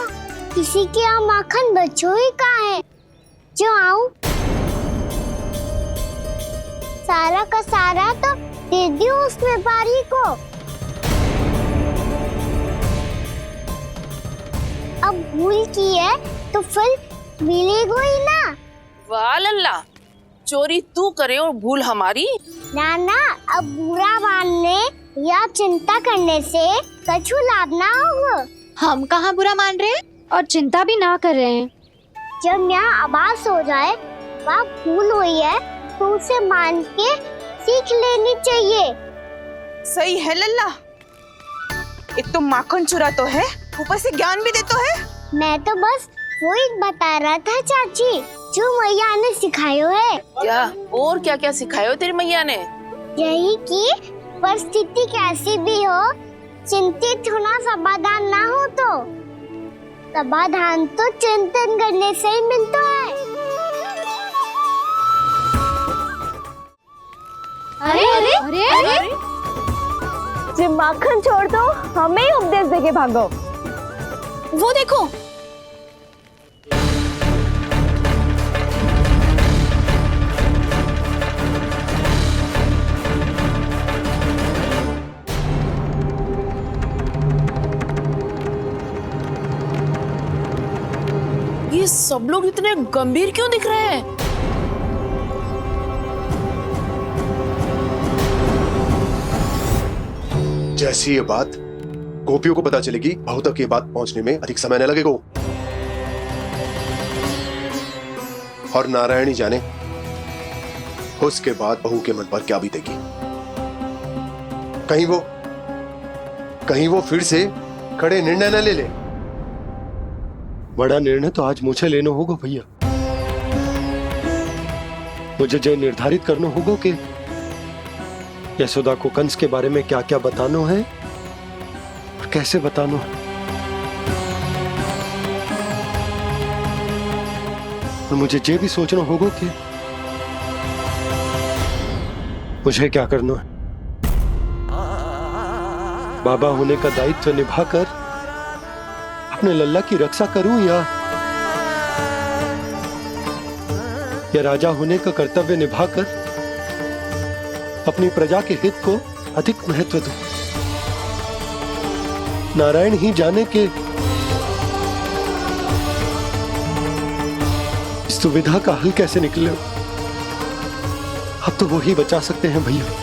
Speaker 7: किसी के यहाँ माखन बच्चों ही कहाँ है जो आऊं? सारा का सारा तो दे दियो उस व्यापारी को। अब भूल की है तो फिर मिलेगो ही ना।
Speaker 11: वाह लल्ला, चोरी तू करे और भूल हमारी।
Speaker 7: ना ना, अब बुरा मानने या चिंता करने से कछु लाभ ना होगा।
Speaker 15: हम कहाँ बुरा मान रहे हैं और चिंता भी ना कर रहे हैं।
Speaker 7: जब यहाँ आभास हो जाए वहाँ भूल हुई है तो उसे मान के सीख लेनी चाहिए।
Speaker 11: सही है लल्ला, एक तो माखन चुरा तो है, ऊपर से ज्ञान भी देता है।
Speaker 7: मैं तो बस वही बता रहा था चाची जो मैया ने सिखायो है।
Speaker 11: क्या और क्या क्या सिखायो तेरी मैया ने?
Speaker 7: यही कि परिस्थिति कैसी भी हो चिंतित होना समाधान ना हो तो समाधान तो चिंतन करने से ही मिलता है।
Speaker 15: अरे अरे अरे, अरे?
Speaker 9: जो माखन छोड़ दो, हमें ही उपदेश देके भागो।
Speaker 11: वो देखो, ये सब लोग इतने गंभीर क्यों दिख रहे हैं?
Speaker 14: जैसी ये बात गोपियों को पता चलेगी, बहू तक ये बात पहुंचने में अधिक समय न लगेगा। और नारायणी जाने उसके बाद बहू के मन पर क्या बीतेगी। कहीं वो फिर से खड़े निर्णय न ले ले।
Speaker 5: बड़ा निर्णय तो आज मुझे लेना होगा भैया। मुझे जो निर्धारित करना होगा कि यशोदा को कंस के बारे में क्या क्या बताना है और कैसे बताना है। और मुझे ये भी सोचना होगा कि मुझे क्या करना है। बाबा होने का दायित्व निभाकर अपने लल्ला की रक्षा करूं या राजा होने का कर्तव्य निभाकर अपनी प्रजा के हित को अधिक महत्व दूं? नारायण ही जाने के इस दुविधा का हल कैसे निकले। अब तो वो ही बचा सकते हैं भैया।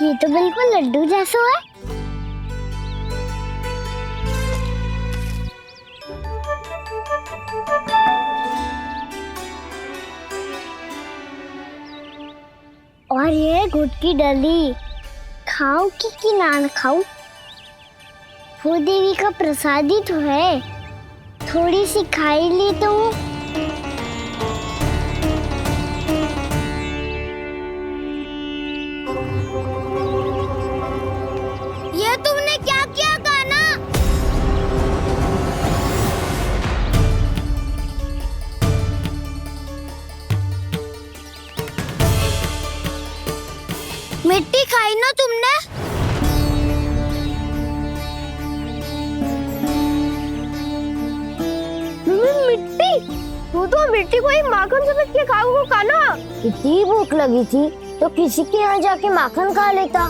Speaker 7: ये तो बिल्कुल लड्डू जैसा है। और ये गुड़ की डली खाओ कि ना खाओ, वो देवी का प्रसाद ही तो है। थोड़ी सी खाई ली तो ये तुमने क्या किया कान्हा? मिट्टी खाई ना तुमने? मिट्टी? तू तो मिट्टी को ही माखन समझ के खाओगे कान्हा। इतनी भूख लगी थी तो किसी के यहाँ जाके माखन खा लेता।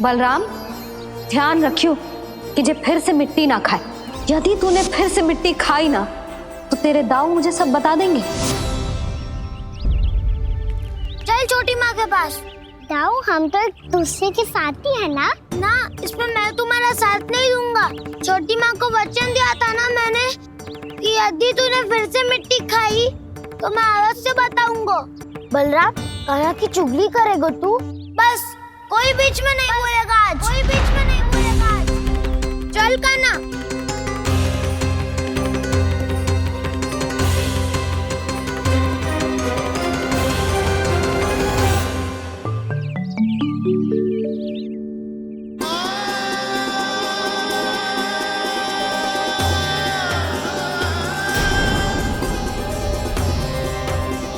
Speaker 8: बलराम, ध्यान रखियो कि जे फिर से मिट्टी ना खाए। यदि तूने फिर से मिट्टी खाई ना तो तेरे दाऊ मुझे सब बता देंगे।
Speaker 7: चल छोटी माँ के पास। दाऊ, हम तो एक दूसरे के साथी है ना? ना, इसमें मैं तुम्हारा साथ नहीं दूंगा। छोटी माँ को वचन दिया था ना मैंने कि यदि तूने फिर से मिट्टी खाई तो मैं अवश्य बताऊंगा। बलराम, कान्हा की चुगली करेगा तू? बस, कोई बीच में नहीं बोलेगा आज। कोई बीच में नहीं बोलेगा आज। चल कान्हा।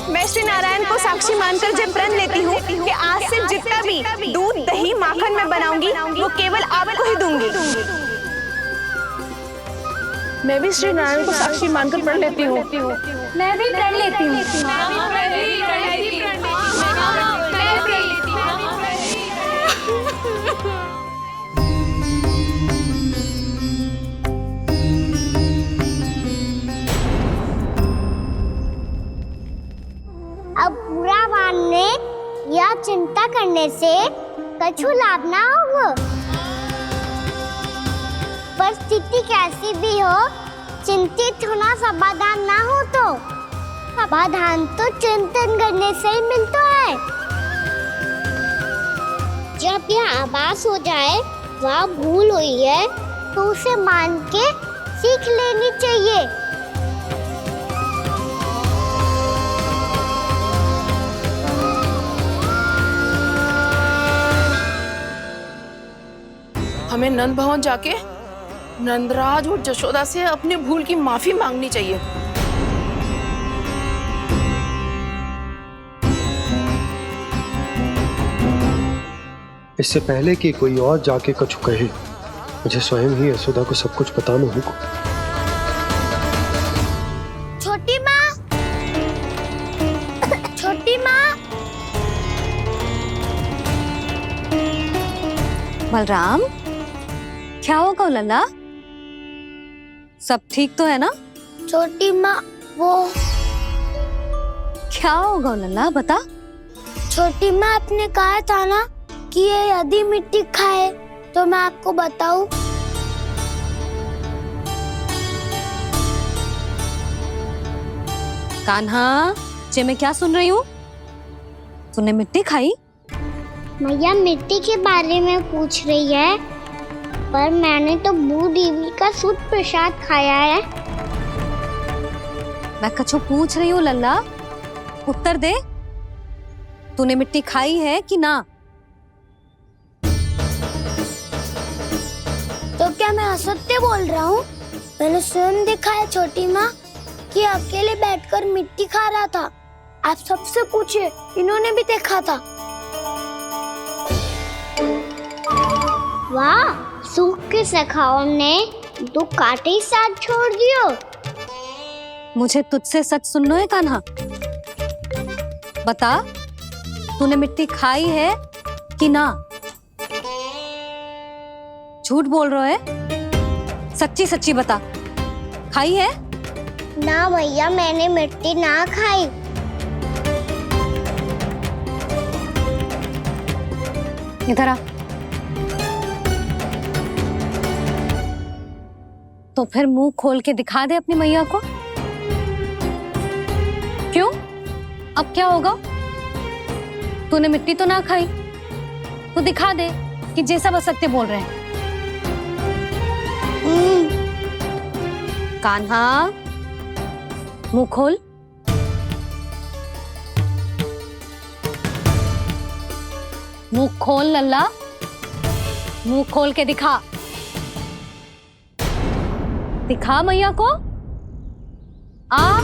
Speaker 11: मैं श्री नारायण को साक्षी मानकर जब प्रण लेती हूँ कि आज से जितना भी दूध, दही, माखन मैं बनाऊंगी वो केवल आपको ही दूंगी। मैं भी श्री नारायण को साक्षी मानकर प्रण लेती हूँ।
Speaker 8: मैं भी प्रण लेती हूँ।
Speaker 7: अब बुरा मानने या चिंता करने से कछु लाभ ना होगा। परिस्थिति कैसी भी हो, चिंतित होना समाधान ना हो तो समाधान तो चिंतन करने से ही मिलता है। जब यह आभास हो जाए वह भूल हुई है तो उसे मान के सीख लेनी चाहिए।
Speaker 11: हमें नंद भवन जाके नंदराज और जशोदा से अपनी भूल की माफी मांगनी चाहिए।
Speaker 5: इससे पहले कि कोई और जाके कछु कहे, मुझे स्वयं ही यशोदा को सब कुछ बताना होगा।
Speaker 7: छोटी माँ, छोटी माँ।
Speaker 8: बलराम, क्या होगा लल्ला? सब ठीक तो है ना?
Speaker 7: छोटी माँ वो
Speaker 8: क्या होगा लल्ला, बता।
Speaker 7: छोटी माँ आपने कहा था ना कि ये यदि मिट्टी खाए तो मैं आपको बताऊं।
Speaker 8: कान्हा, जे मैं क्या सुन रही हूँ? तूने मिट्टी खाई?
Speaker 7: मैया मिट्टी के बारे में पूछ रही है, पर मैंने तो भू देवी का शुद्ध प्रसाद खाया है।
Speaker 8: मैं कछु पूछ रही हूँ लल्ला, उत्तर दे। तूने मिट्टी खाई है कि ना?
Speaker 7: तो क्या मैं असत्य बोल रहा हूँ? मैंने स्वयं देखा है छोटी माँ कि अकेले बैठकर मिट्टी खा रहा था। आप सबसे पूछिए, इन्होंने भी देखा था। वाह, सूख के सखाओ ने दो कांटे ही साथ छोड़ दियो।
Speaker 8: मुझे तुझसे सच सुनना है कान्हा। बता, तूने मिट्टी खाई है कि ना? झूठ बोल रहा है, सच्ची सच्ची बता, खाई है?
Speaker 7: ना भैया, मैंने मिट्टी ना खाई।
Speaker 8: इधर आ। तो फिर मुंह खोल के दिखा दे अपनी मैया को। क्यों? अब क्या होगा? तूने मिट्टी तो ना खाई, तो दिखा दे कि जैसा बस सत्य बोल रहे हैं। कान्हा, मुंह खोल। मुंह खोल लल्ला, मुंह खोल के दिखा। दिखा मैया को। आ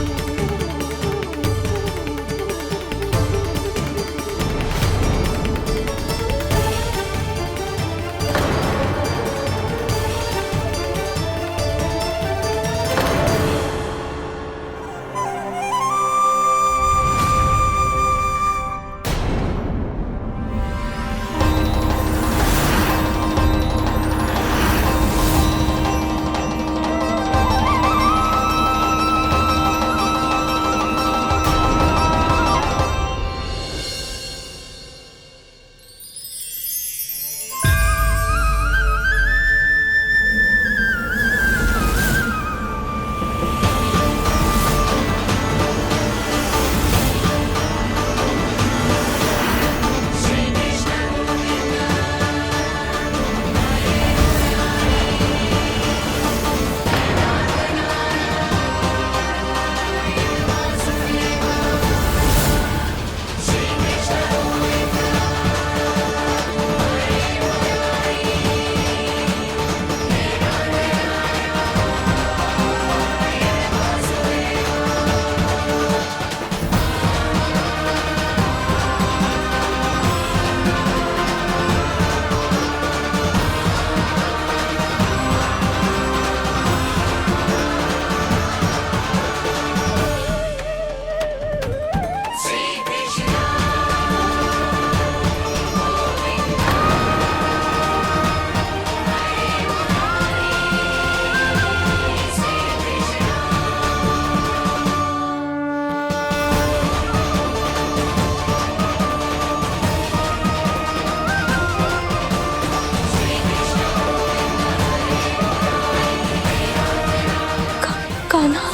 Speaker 8: कान्हा,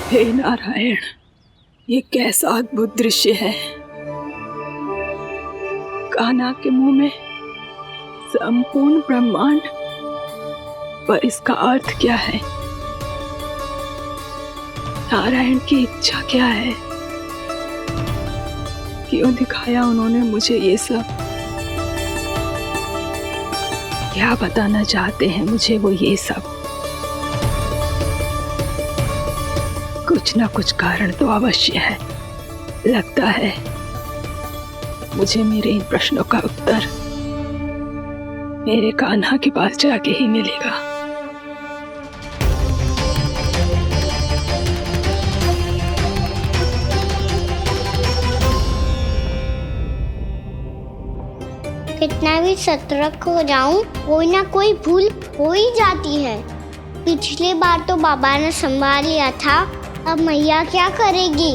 Speaker 11: हे नारायण, ये कैसा अद्भुत दृश्य है। कान्हा के मुंह में संपूर्ण ब्रह्मांड, पर इसका अर्थ क्या है? नारायण की इच्छा क्या है? क्यों दिखाया उन्होंने मुझे ये सब? क्या बताना चाहते हैं मुझे वो ये सब? कुछ ना कुछ कारण तो अवश्य है। लगता है मुझे मेरे इन प्रश्नों का उत्तर मेरे कान्हा के पास जाके ही मिलेगा।
Speaker 7: कितना भी सतर्क हो जाऊं, कोई ना कोई भूल हो ही जाती है। पिछली बार तो बाबा ने संभाल लिया था, अब मैया क्या करेगी?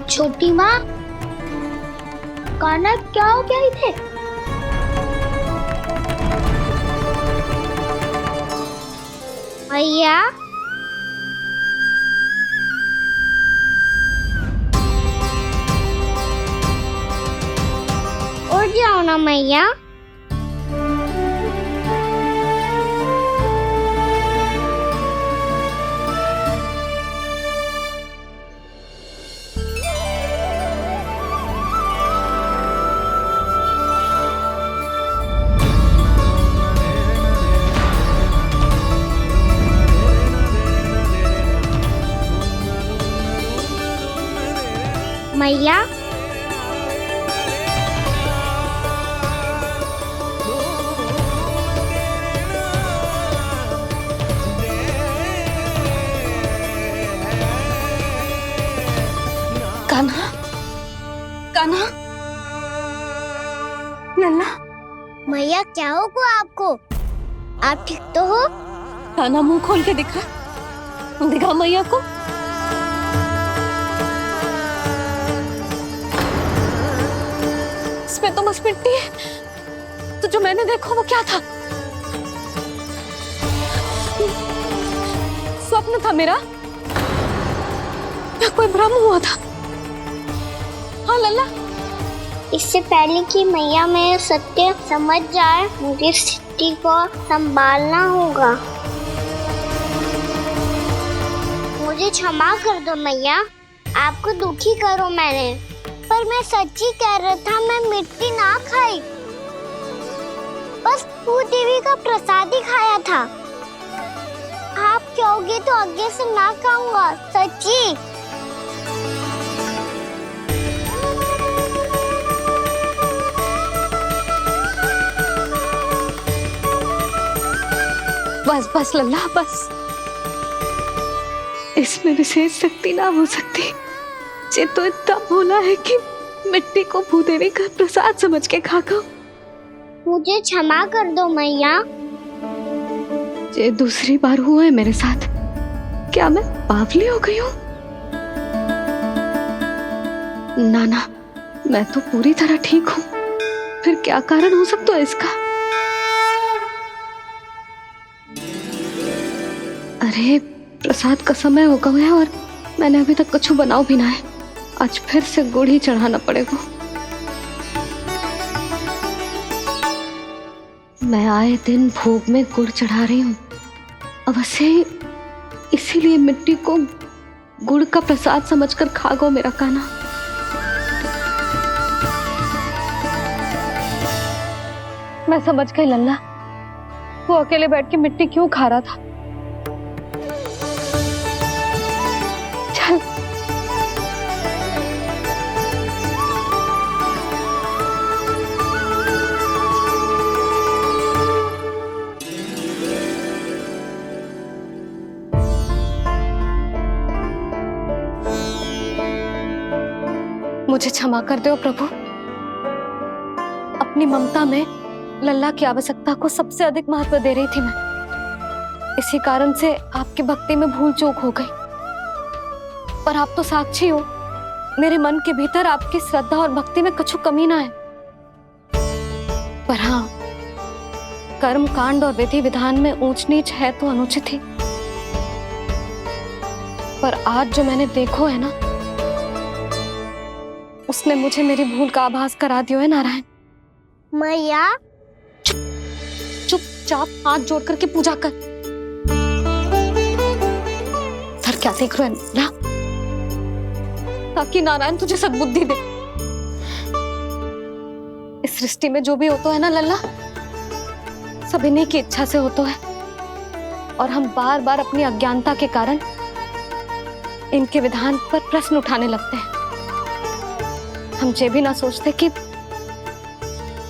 Speaker 7: छोटी माँ, कान्हा क्या हो गया इधर? मैया, उठ जाओ ना मैया। मैया,
Speaker 8: कान्हा, कान्हा, लल्ला।
Speaker 7: मैया क्या होगा आपको? आप ठीक तो हो?
Speaker 8: कान्हा मुंह खोल के दिखा, दिखा मैया को। इसमें तो बस मिट्टी है, तो जो मैंने देखा वो क्या था? स्वप्न था मेरा या कोई भ्रम हुआ था? हाँ लल्ला।
Speaker 7: इससे पहले कि मैया मेरे सत्य समझ जाए, मुझे स्थिति को संभालना होगा। मुझे क्षमा कर दो मैया, आपको दुखी करो मैंने, पर मैं सच्ची कह रहा था, मैं मिट्टी ना खाई, बस भू देवी का प्रसाद ही खाया था। आप कहोगे तो आगे से ना खाऊंगा, सच्ची।
Speaker 8: बस बस लल्ला, बस। इसमें विशेष शक्ति ना हो सकती। ये तो इतना भोला है कि मिट्टी को भूदेवी का प्रसाद समझ के खा गो।
Speaker 7: मुझे क्षमा कर दो मैया।
Speaker 8: ये दूसरी बार हुआ है मेरे साथ। क्या मैं बावली हो गई हूँ? ना ना, मैं तो पूरी तरह ठीक हूँ। फिर क्या कारण हो सकता है इसका? अरे प्रसाद का समय हो गया है और मैंने अभी तक कुछ बनाओ भी ना है। आज फिर से गुड़ ही चढ़ाना पड़ेगा। मैं आए दिन भोग में गुड़ चढ़ा रही हूँ, अवश्य इसीलिए मिट्टी को गुड़ का प्रसाद समझकर खा गो मेरा कान्हा। मैं समझ गई लल्ला, वो अकेले बैठ के मिट्टी क्यों खा रहा था। चल मुझे क्षमा कर दो प्रभु। अपनी ममता में लल्ला की आवश्यकता को सबसे अधिक महत्व दे रही थी मैं। इसी कारण से आपकी भक्ति में भूल चूक हो गई। पर आप तो साक्षी हो, मेरे मन के भीतर आपकी श्रद्धा और भक्ति में कुछ कमी ना है। पर हाँ, कर्म कांड और विधि विधान में ऊंच नीच है तो अनुचित ही। पर आज जो मैंने देखो है ना, उसने मुझे मेरी भूल का आभास करा दिया है नारायण।
Speaker 7: मैया,
Speaker 8: चुपचाप हाथ जोड़ करके पूजा कर। सर क्या देख रहे हैं ना, ताकि नारायण तुझे सद्बुद्धि दे। इस सृष्टि में जो भी होता है ना लल्ला, सब इन्हीं की इच्छा से होता है। और हम बार बार अपनी अज्ञानता के कारण इनके विधान पर प्रश्न उठाने लगते हैं। हम ये भी ना सोचते कि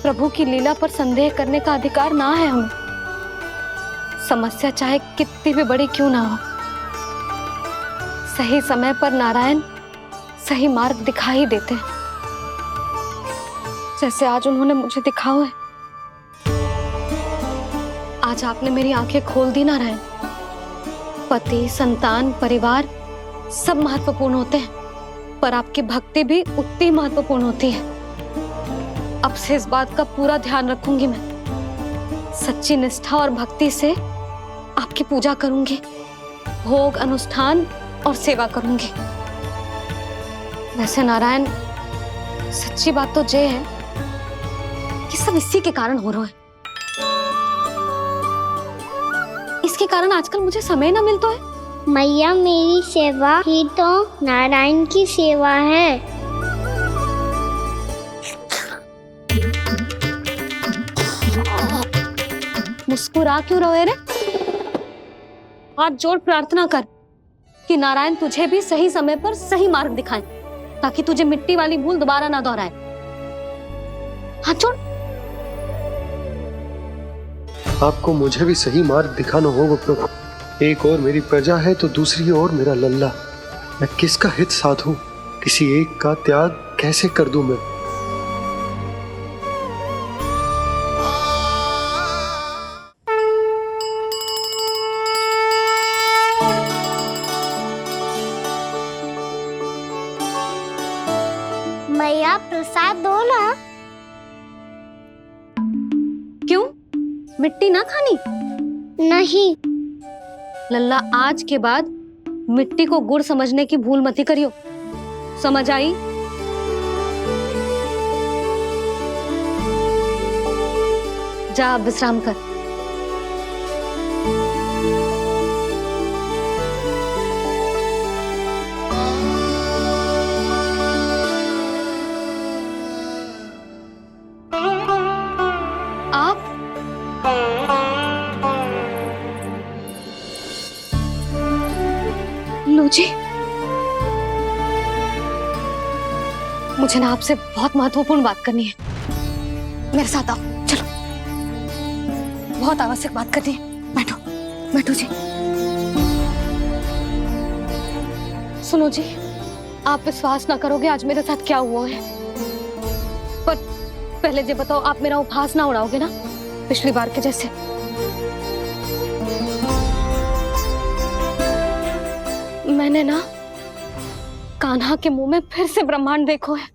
Speaker 8: प्रभु की लीला पर संदेह करने का अधिकार ना है हमें। समस्या चाहे कितनी भी बड़ी क्यों ना हो, सही समय पर नारायण सही मार्ग दिखा ही देते हैं। जैसे आज उन्होंने मुझे दिखाओ है। आज आपने मेरी आंखें खोल दी नारायण। पति, संतान, परिवार सब महत्वपूर्ण होते हैं, पर आपकी भक्ति भी उतनी महत्वपूर्ण होती है। अब से इस बात का पूरा ध्यान रखूंगी मैं। सच्ची निष्ठा और भक्ति से आपकी पूजा करूंगी, भोग, अनुष्ठान और सेवा करूंगी। वैसे नारायण, सच्ची बात तो ये है कि सब इसी के कारण हो रहा है। इसके कारण आजकल मुझे समय ना मिलता है।
Speaker 7: मैया, मेरी सेवा ही तो नारायण की सेवा है।
Speaker 8: मुस्कुरा क्यों रहे रे? हाथ जोड़ प्रार्थना कर कि नारायण तुझे भी सही समय पर सही मार्ग दिखाएं, ताकि तुझे मिट्टी वाली भूल दोबारा ना दोहराए। हाथ जोड़।
Speaker 5: आपको मुझे भी सही मार्ग दिखाना होगा प्रभु। एक और मेरी प्रजा है तो दूसरी ओर मेरा लल्ला। मैं किसका हित साधूं? किसी एक का त्याग कैसे कर दूं मैं?
Speaker 7: मैया, प्रसाद दो ना।
Speaker 8: क्यों? मिट्टी ना खानी?
Speaker 7: नहीं।
Speaker 8: लल्ला, आज के बाद मिट्टी को गुड़ समझने की भूल मत करियो। समझ आई? जा अब विश्राम कर। जी, मुझे ना आपसे बहुत महत्वपूर्ण बात करनी है। मेरे साथ आओ, चलो। बहुत आवश्यक बात करनी है। बैठो, बैठो जी। सुनो जी, आप विश्वास ना करोगे आज मेरे साथ क्या हुआ है। पर पहले ये बताओ, आप मेरा उपहास ना उड़ाओगे ना पिछली बार के जैसे? मैंने ना कान्हा के मुंह में फिर से ब्रह्मांड देखो है।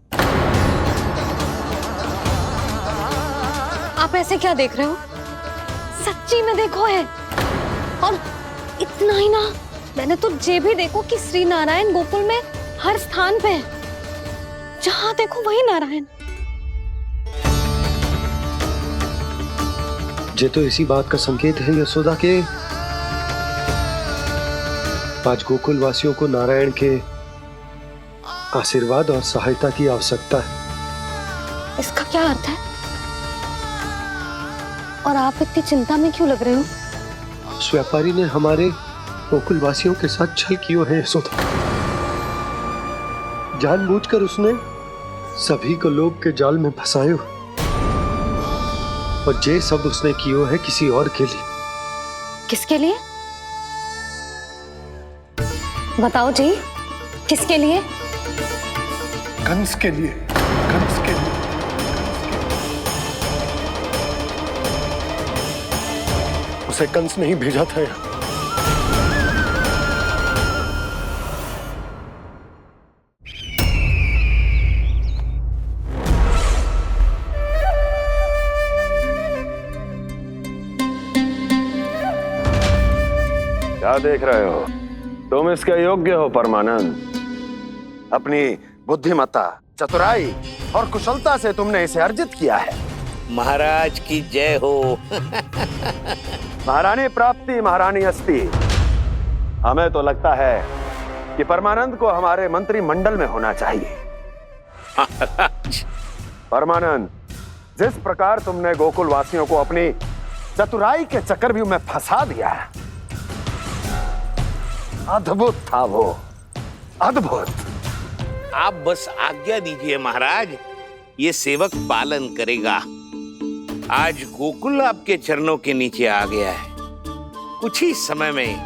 Speaker 8: आप ऐसे क्या देख रहे हो? सच्ची में देखो है। और इतना ही ना, मैंने तो ये भी देखो कि श्री नारायण गोकुल में हर स्थान पे है। जहां देखो वही नारायण।
Speaker 5: ये तो इसी बात का संकेत है यशोदा के आज गोकुल वासियों को नारायण के आशीर्वाद और सहायता की आवश्यकता है।
Speaker 8: इसका क्या अर्थ है? और आप इतनी चिंता में क्यों लग रहे हो?
Speaker 5: उस व्यापारी ने हमारे गोकुल वासियों के साथ छल किया है यशोदा। जानबूझकर उसने सभी को लोभ के जाल में फंसायो, और ये सब उसने किया है किसी और के लिए।
Speaker 8: किसके लिए? बताओ जी, किसके लिए?
Speaker 5: कंस के लिए। कंस के लिए। उसे कंस नहीं भेजा था यहाँ।
Speaker 1: क्या देख रहे हो? तुम इसके योग्य हो परमानंद। अपनी बुद्धिमत्ता, चतुराई और कुशलता से तुमने इसे अर्जित किया है।
Speaker 2: महाराज की जय हो।
Speaker 1: महारानी प्राप्ति महारानी अस्ति। हमें तो लगता है कि परमानंद को हमारे मंत्रिमंडल में होना चाहिए। परमानंद, जिस प्रकार तुमने गोकुल वासियों को अपनी चतुराई के चक्रव्यूह में फंसा दिया है, अद्भुत था वो, अद्भुत।
Speaker 2: आप बस आज्ञा दीजिए महाराज, ये सेवक पालन करेगा। आज गोकुल आपके चरणों के नीचे आ गया है। कुछ ही समय में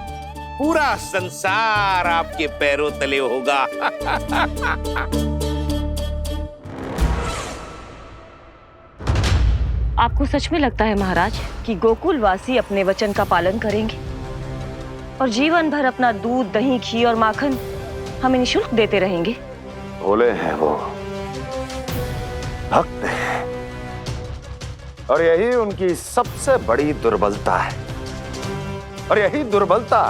Speaker 2: पूरा संसार आपके पैरों तले होगा।
Speaker 16: आपको सच में लगता है महाराज कि गोकुलवासी अपने वचन का पालन करेंगे और जीवन भर अपना दूध, दही, घी और माखन हमें निःशुल्क देते रहेंगे?
Speaker 1: भोले हैं वो, भक्त हैं, और यही उनकी सबसे बड़ी दुर्बलता है, और यही दुर्बलता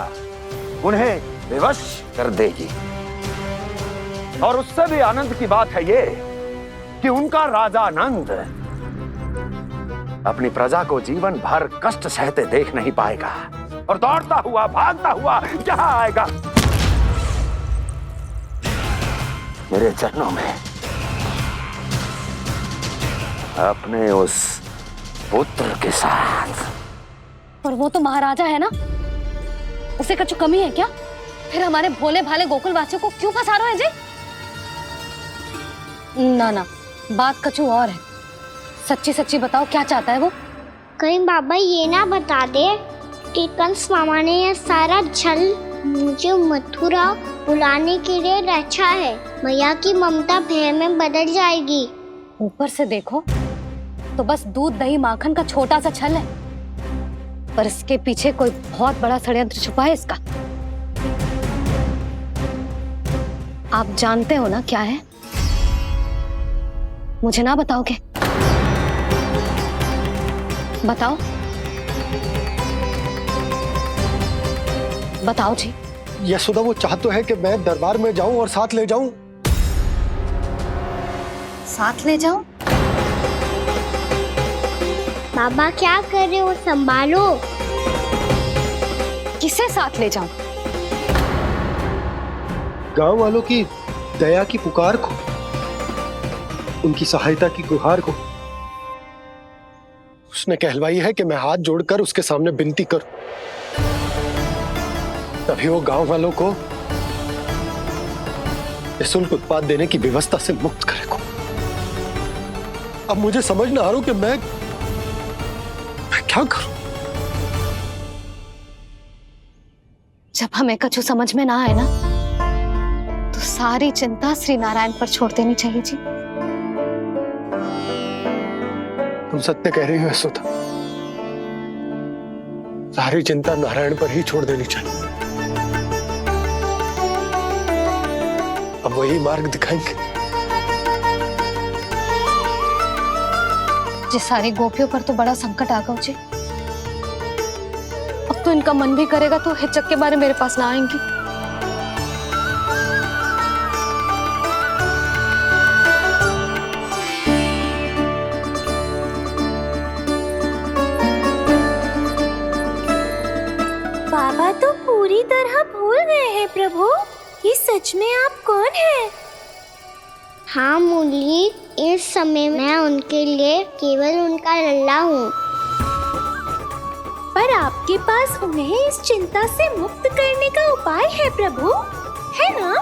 Speaker 1: उन्हें विवश कर देगी। और उससे भी आनंद की बात है ये कि उनका राजा नंद अपनी प्रजा को जीवन भर कष्ट सहते देख नहीं पाएगा और दौड़ता हुआ, भागता हुआ यहां आएगा मेरे चरणों में अपने उस पुत्र के साथ।
Speaker 8: पर वो तो महाराजा है ना, उसे कुछ कमी है क्या? फिर हमारे भोले भाले गोकुल वासियों को क्यों फंसा रहे हैं जी? ना ना, बात कछु और है। सच्ची सच्ची बताओ, क्या चाहता है वो?
Speaker 7: कहीं बाबा ये ना बता दे कि कंस मामा ने यह सारा छल मुझे मथुरा बुलाने के लिए रचा है। मैया की ममता भय में बदल जाएगी।
Speaker 8: ऊपर से देखो तो बस दूध, दही, माखन का छोटा सा छल है, पर इसके पीछे कोई बहुत बड़ा षड्यंत्र छुपा है इसका। आप जानते हो ना क्या है? मुझे ना बताओगे? बताओ बताओ जी।
Speaker 10: यशोदा वो चाह तो है कि मैं दरबार में जाऊं और साथ ले जाऊं।
Speaker 8: साथ ले जाऊं?
Speaker 7: बाबा क्या कर रहे हो, संभालो।
Speaker 8: किसे साथ ले जाऊं?
Speaker 10: गांव वालों की दया की पुकार को, उनकी सहायता की गुहार को। उसने कहलवाई है कि मैं हाथ जोड़कर उसके सामने विनती करूं, तभी वो गांव वालों को निःशुल्क उत्पाद देने की व्यवस्था से मुक्त करेगा। अब मुझे समझ ना आ रहा कि मैं क्या करूं।
Speaker 8: जब हमें कछु समझ में ना आए ना, तो सारी चिंता श्री नारायण पर छोड़ देनी चाहिए जी।
Speaker 10: तुम सत्य कह रही हो यशोदा, सारी चिंता नारायण पर ही छोड़ देनी चाहिए। अब वही मार्ग दिखाएंगे।
Speaker 8: जी सारी गोपियों पर तो बड़ा संकट आ गया जी। अब तो इनका मन भी करेगा तो हिचक के बारे मेरे पास ना आएंगी।
Speaker 15: बाबा तो पूरी तरह भूल गए हैं प्रभु, ये सच में आप कौन हैं?
Speaker 7: हाँ मुरली, इस समय मैं उनके लिए केवल उनका लल्ला हूँ।
Speaker 15: पर आपके पास उन्हें इस चिंता से मुक्त करने का उपाय है प्रभु, है ना?